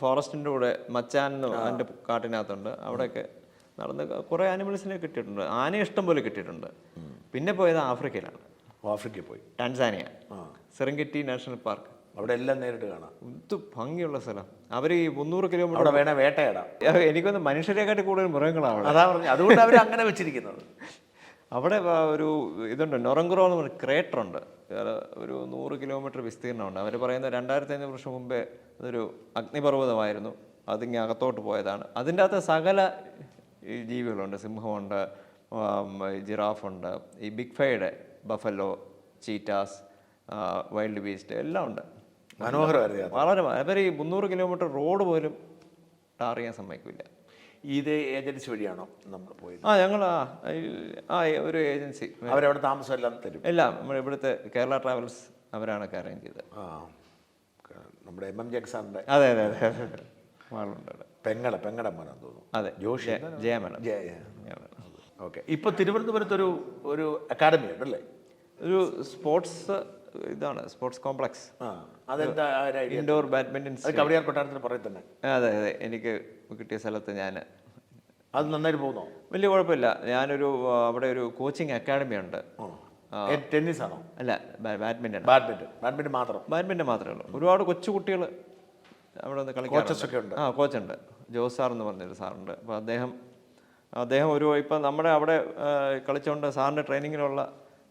ഫോറസ്റ്റിൻ്റെ കൂടെ മച്ചാൻ അതിൻ്റെ കാട്ടിനകത്തുണ്ട്. അവിടെയൊക്കെ നടന്ന് കുറേ ആനിമൽസിനെ കിട്ടിയിട്ടുണ്ട്. ആനയെ ഇഷ്ടം പോലെ കിട്ടിയിട്ടുണ്ട്. പിന്നെ പോയത് ആഫ്രിക്കയിലാണ്. ആഫ്രിക്കയിൽ പോയി. Tanzania, Serengeti national park. അവിടെ എല്ലാം നേരിട്ട് കാണാം. എന്ത് ഭംഗിയുള്ള സ്ഥലം. അവർ ഈ 300 കിലോമീറ്റർ അവിടെ വേണേ വേട്ടയിടാം. എനിക്കൊന്ന് മനുഷ്യരെക്കാട്ടി കൂടുതൽ മൃഗങ്ങളാണ്. അതാ പറഞ്ഞു, അതുകൊണ്ട് അവർ അങ്ങനെ വെച്ചിരിക്കുന്നത്. അവിടെ ഒരു ഇതുണ്ട്, നൊറങ്കുറോ എന്ന് പറഞ്ഞ ക്രേറ്റർ ഉണ്ട്. ഒരു 100 കിലോമീറ്റർ വിസ്തീർണമുണ്ട്. അവർ പറയുന്നത് 2500 വർഷം മുമ്പേ അതൊരു അഗ്നിപർവ്വതമായിരുന്നു. അതിങ്ങനെ അകത്തോട്ട് പോയതാണ്. അതിൻ്റെ അകത്ത് സകല ജീവികളുണ്ട്. സിംഹമുണ്ട്, ജിറാഫുണ്ട്, ഈ big five, buffalo, cheetahs, wildebeest എല്ലാം ഉണ്ട്. മനോഹരമായിരുന്നു. വളരെ. അവർ ഈ 300 കിലോമീറ്റർ റോഡ് പോലും ടാർ ചെയ്യാൻ സമ്മതിക്കില്ല. ഇത് ഏജൻസി വഴിയാണോ നമ്മൾ പോയത്? ഞങ്ങൾ ഒരു ഏജൻസി. അവരവിടെ താമസം എല്ലാം തരും? എല്ലാം നമ്മുടെ ഇവിടുത്തെ കേരള ട്രാവൽസ് അവരാണ് അറേഞ്ച് ചെയ്തത്. നമ്മുടെ MM ജക്സാറിൻ്റെ. അതെ. ആളുണ്ട് അവിടെ. പെങ്ങടെ മോനാന്ന് തോന്നുന്നു. അതെ, ജോഷി. ജയ മേഡം. ഓക്കെ. ഇപ്പോൾ തിരുവനന്തപുരത്ത് ഒരു അക്കാഡമി ഉണ്ടല്ലേ? ഒരു സ്പോർട്സ് ഇതാണ്, സ്പോർട്സ് കോംപ്ലക്സ്. അതെന്താ? Indoor badminton. കവടിയാർ കൊട്ടാരത്തിന് പുറകെ തന്നെ? അതെ. എനിക്ക് കിട്ടിയ സ്ഥലത്ത് ഞാൻ. അത് നന്നായിട്ട് പോകുന്നോ? വലിയ കുഴപ്പമില്ല. അവിടെ ഒരു കോച്ചിങ് അക്കാഡമി ഉണ്ട്. ടെന്നീസ് ആണോ? അല്ല, ബാഡ്മിൻ്റൺ മാത്രം. ബാഡ്മിൻ്റൺ മാത്രമേ ഉള്ളൂ. ഒരുപാട് കൊച്ചു കുട്ടികൾ അവിടെ ഒന്ന് കളിക്കാറുണ്ട്. കോച്ചുണ്ട്. ജോസ് സാർ എന്ന് പറഞ്ഞൊരു സാറുണ്ട്. അപ്പോൾ അദ്ദേഹം ഇപ്പം നമ്മുടെ അവിടെ കളിച്ചുകൊണ്ട് സാറിൻ്റെ ട്രെയിനിങ്ങിലുള്ള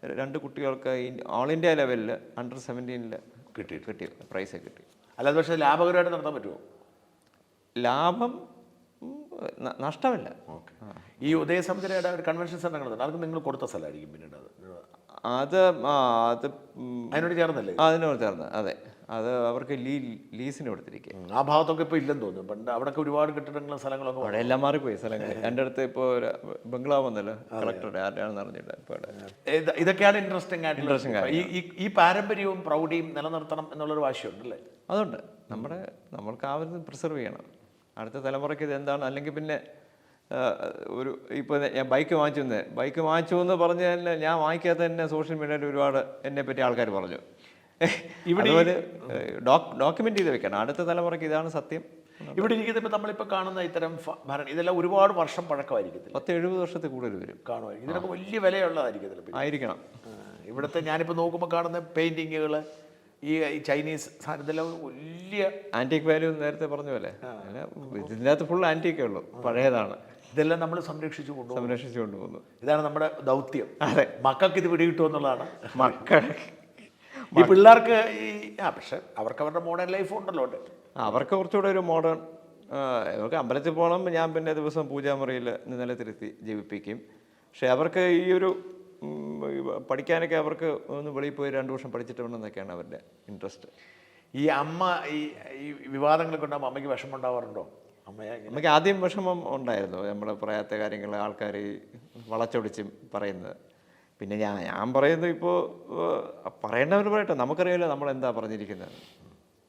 2 കുട്ടികൾക്ക് ഓൾ ഇന്ത്യ ലെവലിൽ അണ്ടർ 17 കിട്ടി പ്രൈസ് കിട്ടി. അല്ലാതെ പക്ഷേ ലാഭകരമായിട്ട് നടത്താൻ പറ്റുമോ? ലാഭം നഷ്ടമില്ല. ഈ ഉദയസമുദ്രയുടെ ഒരു കൺവെൻഷൻ സെൻ്റർ അത് നിങ്ങൾ കൊടുത്ത സ്ഥലമായിരിക്കും പിന്നീട് അത് അതിനോട് ചേർന്നല്ലേ? അതിനോട് ചേർന്ന്. അതെ, അത് അവർക്ക് ലീസിന് കൊടുത്തിരിക്കുക. ആ ഭാഗത്തൊക്കെ ഇപ്പോൾ ഇല്ലെന്ന് തോന്നുന്നു. പണ്ട് അവിടെയൊക്കെ ഒരുപാട് കെട്ടിടങ്ങളും സ്ഥലങ്ങളൊക്കെ അവിടെ എല്ലാം മാറിപ്പോയി സ്ഥലങ്ങൾ. എൻ്റെ അടുത്ത് ഇപ്പോൾ ബംഗ്ലാവ് വന്നല്ലോ, കളക്ടറുടെ ആരാണെന്ന് അറിഞ്ഞിട്ട്. ഇപ്പോൾ ഇതൊക്കെയാണ് ഇൻട്രസ്റ്റിംഗ് ഈ പാരമ്പര്യവും പ്രൗഢിയും നിലനിർത്തണം എന്നുള്ളൊരു വാശിയുണ്ടല്ലേ? അതുണ്ട്. നമ്മൾക്ക് ആവശ്യം പ്രിസർവ് ചെയ്യണം. അടുത്ത തലമുറയ്ക്ക് ഇത് എന്താണ്. അല്ലെങ്കിൽ പിന്നെ ഇപ്പോൾ ഞാൻ ബൈക്ക് വാങ്ങിച്ചു എന്ന് പറഞ്ഞ് തന്നെ ഞാൻ വാങ്ങിക്കാത്ത തന്നെ സോഷ്യൽ മീഡിയയിൽ ഒരുപാട് എന്നെ പറ്റി ആൾക്കാർ പറഞ്ഞു. ഇവിടെ ഡോക്യുമെന്റ് ചെയ്ത് വെക്കണം. അടുത്ത തലമുറയ്ക്ക് ഇതാണ് സത്യം. ഇവിടെ ഇരിക്കുന്നത് നമ്മളിപ്പോൾ കാണുന്ന ഇത്തരം ഇതെല്ലാം ഒരുപാട് വർഷം പഴക്കമായിരിക്കും. 10-70 വർഷത്തിൽ കൂടുതൽ വരും. കാണുമായിരിക്കും. ഇതിനൊക്കെ വലിയ വിലയുള്ളതായിരിക്കും. ആയിരിക്കണം. ഇവിടുത്തെ ഞാനിപ്പോൾ നോക്കുമ്പോൾ കാണുന്ന പെയിന്റിങ്ങുകൾ, ഈ ചൈനീസ് ഇതെല്ലാം വലിയ ആന്റിക് വാല്യൂ നേരത്തെ പറഞ്ഞ പോലെ ഇതിനകത്ത് ഫുൾ ആന്റിക്കേ ഉള്ളൂ, പഴയതാണ്. ഇതെല്ലാം നമ്മൾ സംരക്ഷിച്ചു കൊണ്ടുപോകുന്നു. ഇതാണ് നമ്മുടെ ദൗത്യം. അതെ, മക്കൾക്ക് ഇത് പിടികിട്ടുമെന്നുള്ളതാണ്. ഈ പിള്ളേർക്ക് പക്ഷെ അവർക്ക് അവരുടെ മോഡേൺ ലൈഫ് ഉണ്ടല്ലോ ഉണ്ട്. അവർക്ക് കുറച്ചുകൂടെ ഒരു മോഡേൺ, അവർക്ക് അമ്പലത്തിൽ പോകണം, ഞാൻ പിന്നെ ദിവസം പൂജാമുറിയിൽ നിലത്തിരുത്തി ജീവിപ്പിക്കും. പക്ഷെ അവർക്ക് ഈ ഒരു പഠിക്കാനൊക്കെ അവർക്ക് ഒന്ന് വെളിയിൽ പോയി 2 വർഷം പഠിച്ചിട്ട് വേണമെന്നൊക്കെയാണ് അവരുടെ ഇൻട്രസ്റ്റ്. ഈ അമ്മ ഈ വിവാദങ്ങളൊക്കെ ഉണ്ടാകുമ്പോൾ അമ്മയ്ക്ക് വിഷമം ഉണ്ടാവാറുണ്ടോ? അമ്മയ്ക്ക് ആദ്യം വിഷമം ഉണ്ടായിരുന്നു, നമ്മൾ പറയാത്ത കാര്യങ്ങൾ ആൾക്കാർ വളച്ചൊടിച്ചും പറയുന്നത്. പിന്നെ ഞാൻ പറയുന്നത് ഇപ്പോൾ പറയേണ്ടവർ പറയട്ടെ, നമുക്കറിയാമല്ലോ നമ്മളെന്താ പറഞ്ഞിരിക്കുന്നത്.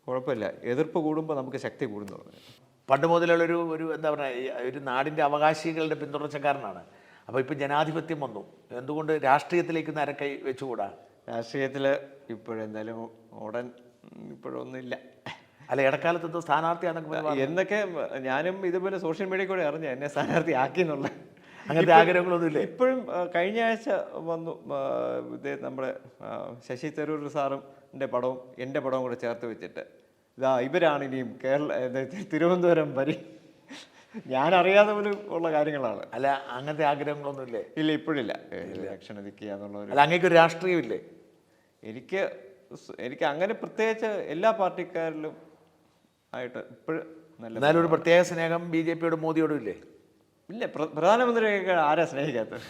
കുഴപ്പമില്ല, എതിർപ്പ് കൂടുമ്പോൾ നമുക്ക് ശക്തി കൂടുന്നു പറഞ്ഞു. പണ്ട് മുതലുള്ളൊരു എന്താ പറയുക, ഒരു നാടിൻ്റെ അവകാശികളുടെ പിന്തുടർച്ചക്കാരനാണ്. അപ്പോൾ ഇപ്പോൾ ജനാധിപത്യം വന്നു, എന്തുകൊണ്ട് രാഷ്ട്രീയത്തിലേക്ക് നരക്കൈ വെച്ചുകൂടാ? രാഷ്ട്രീയത്തിൽ ഇപ്പോഴെന്തായാലും ഉടൻ ഇപ്പോഴൊന്നുമില്ല. അല്ല, ഇടക്കാലത്ത് എന്തോ സ്ഥാനാർത്ഥിയാണെന്നൊക്കെ എന്നൊക്കെ ഞാനും ഇതുപോലെ സോഷ്യൽ മീഡിയ കൂടെ അറിഞ്ഞു എന്നെ സ്ഥാനാർത്ഥി ആക്കി എന്നുള്ള അങ്ങനത്തെ ആഗ്രഹങ്ങളൊന്നുമില്ല. ഇപ്പോഴും കഴിഞ്ഞ ആഴ്ച വന്നു നമ്മുടെ ശശി തരൂർ സാറിൻ്റെ പടവും എൻ്റെ പടവും കൂടെ ചേർത്ത് വെച്ചിട്ട് ഇവരാണ് ഇനിയും തിരുവനന്തപുരം ഞാൻ അറിയാതെ പോലും ഉള്ള കാര്യങ്ങളാണ്. അല്ല, അങ്ങനത്തെ ആഗ്രഹങ്ങളൊന്നുമില്ലേ? ഇല്ല, ഇപ്പോഴില്ല. ഇലക്ഷൻ എതിക്കുക എന്നുള്ള അല്ല, അങ്ങേക്കൊരു രാഷ്ട്രീയമില്ലേ? എനിക്ക് അങ്ങനെ പ്രത്യേകിച്ച് എല്ലാ പാർട്ടിക്കാരിലും ആയിട്ട് ഇപ്പോഴും നല്ല, എന്നാലും ഒരു പ്രത്യേക സ്നേഹം BJPയോടും മോദിയോടും ഇല്ലേ? ഇല്ല, പ്രധാനമന്ത്രിയൊക്കെ ആരാ സ്നേഹിക്കാത്തത്?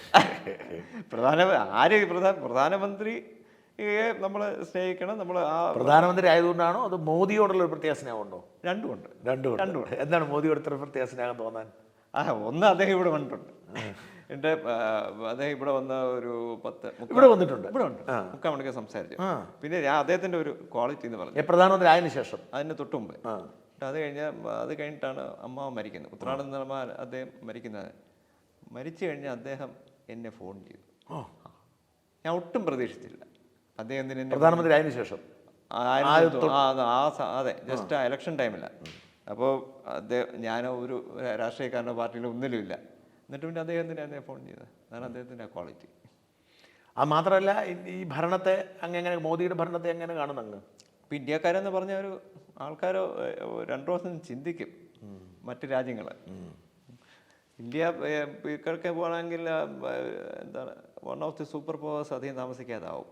പ്രധാനമന്ത്രിയെ നമ്മൾ സ്നേഹിക്കണം. നമ്മൾ പ്രധാനമന്ത്രി ആയതുകൊണ്ടാണോ അത് മോദിയോടുള്ള ഒരു പ്രത്യേക സ്നേഹമുണ്ടോ? രണ്ടുമുണ്ട്. എന്താണ് മോദിയോട് ഇത്ര പ്രത്യേക സ്നേഹം തോന്നാൻ? ഒന്ന്, അദ്ദേഹം ഇവിടെ വന്നിട്ടുണ്ട്. അദ്ദേഹം ഇവിടെ വന്ന ഒരു ഇവിടെ വന്നിട്ടുണ്ട്, ഇവിടെ ഉണ്ട്, 3/4 മണിക്ക് സംസാരിച്ചു. പിന്നെ ഞാൻ അദ്ദേഹത്തിന്റെ ഒരു ക്വാളിറ്റി എന്ന് പറഞ്ഞു, പ്രധാനമന്ത്രി ആയതിനു ശേഷം, അതിന് തൊട്ട് മുമ്പ്. അത് കഴിഞ്ഞിട്ടാണ് അമ്മ മരിക്കുന്നത്, ഉത്രാടം അദ്ദേഹം മരിക്കുന്നത്. മരിച്ചു കഴിഞ്ഞാൽ അദ്ദേഹം എന്നെ ഫോൺ ചെയ്തു. ഞാൻ ഒട്ടും പ്രതീക്ഷിച്ചില്ല. അദ്ദേഹത്തിന് പ്രധാനമന്ത്രി ആയതിനു ശേഷം അതെ, ജസ്റ്റ് ആ ഇലക്ഷൻ ടൈമില്ല. അപ്പോൾ ഞാൻ ഒരു രാഷ്ട്രീയക്കാരനോ പാർട്ടിയിലോ ഒന്നിലും ഇല്ല. എന്നിട്ട് പിന്നെ അദ്ദേഹത്തിന് എന്നെ ഫോൺ ചെയ്തത്. അതാണ് അദ്ദേഹത്തിൻ്റെ ക്വാളിറ്റി. അത് മാത്രമല്ല, ഈ ഭരണത്തെ അങ്ങനെ മോദിയുടെ ഭരണത്തെ എങ്ങനെ കാണുന്നു അങ്ങ്? ഇപ്പം ഇന്ത്യക്കാരെന്ന് പറഞ്ഞ ഒരു ആൾക്കാരോ 2 ദിവസം ചിന്തിക്കും. മറ്റ് രാജ്യങ്ങൾ ഇന്ത്യ ഇക്കൊക്കെ പോകണമെങ്കിൽ എന്താണ് one of the super powers അധികം താമസിക്കാതാവും.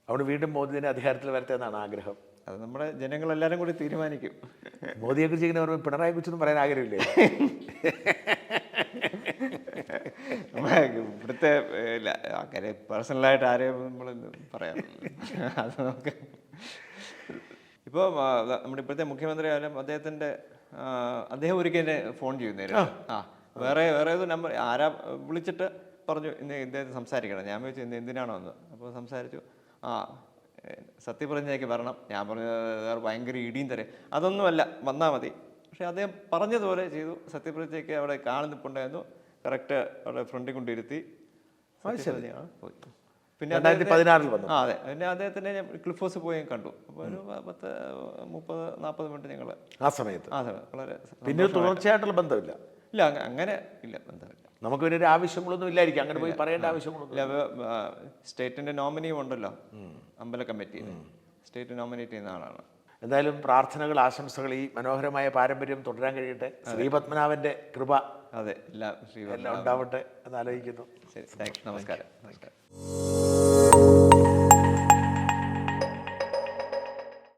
അവിടെ വീണ്ടും മോദി തന്നെ അധികാരത്തിൽ വരട്ടെ എന്നാണ് ആഗ്രഹം. അത് നമ്മുടെ ജനങ്ങളെല്ലാവരും കൂടി തീരുമാനിക്കും. മോദിയെക്കുറിച്ച് ഇങ്ങനെ പറയുമ്പോൾ പിണറായി കുറിച്ചൊന്നും പറയാൻ ആഗ്രഹമില്ലേ? ഇവിടുത്തെ ഇല്ല, അങ്ങനെ പേഴ്സണലായിട്ട് ആരെയും നമ്മൾ പറയാറില്ല. അത് നമുക്ക് ഇപ്പോൾ നമ്മുടെ ഇപ്പോഴത്തെ മുഖ്യമന്ത്രി ആയാലും അദ്ദേഹം ഒരിക്കൽ എന്നെ ഫോൺ ചെയ്യുന്നേരം വേറെ ഏതോ നമ്പർ ആരാ വിളിച്ചിട്ട് പറഞ്ഞു ഇദ്ദേഹത്തെ സംസാരിക്കണം. ഞാൻ ചോദിച്ചു എന്തിനാണോ എന്ന്. അപ്പോൾ സംസാരിച്ചു, സത്യപ്രതിജ്ഞയ്ക്ക് വരണം. ഞാൻ പറഞ്ഞത് ഭയങ്കര ഇടിയും തരേ അതൊന്നുമല്ല, വന്നാൽ മതി. പക്ഷെ അദ്ദേഹം പറഞ്ഞതുപോലെ ചെയ്തു. സത്യപ്രതിജ്ഞയ്ക്ക് അവിടെ കാണുന്നിപ്പുണ്ടായിരുന്നു, കറക്റ്റ് അവിടെ ഫ്രണ്ടിൽ കൊണ്ടിരുത്തി പോയി. പിന്നെ 2016 വന്നു. അതെ, പിന്നെ അദ്ദേഹത്തിൻ്റെ ക്ലിഫ് ഹൗസ് പോയി കണ്ടു. അപ്പോൾ ഒരു 30-40 മിനിറ്റ് ഞങ്ങൾ ആ സമയത്ത് വളരെ. പിന്നെ തുടർച്ചയായിട്ടുള്ള ബന്ധമില്ല? ഇല്ല, അങ്ങനെ ഇല്ല, ബന്ധമില്ല. നമുക്ക് പിന്നെ ഒരു ആവശ്യങ്ങളൊന്നും ഇല്ലായിരിക്കും, അങ്ങനെ പോയി പറയേണ്ട ആവശ്യങ്ങളൊന്നും ഇല്ല. സ്റ്റേറ്റിൻ്റെ നോമിനിയും ഉണ്ടല്ലോ, അമ്പല കമ്മിറ്റിയിൽ സ്റ്റേറ്റ് നോമിനേറ്റ് ചെയ്യുന്ന ആളാണ്. എന്തായാലും പ്രാർത്ഥനകൾ, ആശംസകൾ, ഈ മനോഹരമായ പാരമ്പര്യം തുടരാൻ കഴിയട്ടെ. ശ്രീപത്മനാഭന്റെ കൃപ അതെ എല്ലാം ഉണ്ടാവട്ടെ എന്ന് ആലോചിക്കുന്നു. ശരി, നമസ്കാരം.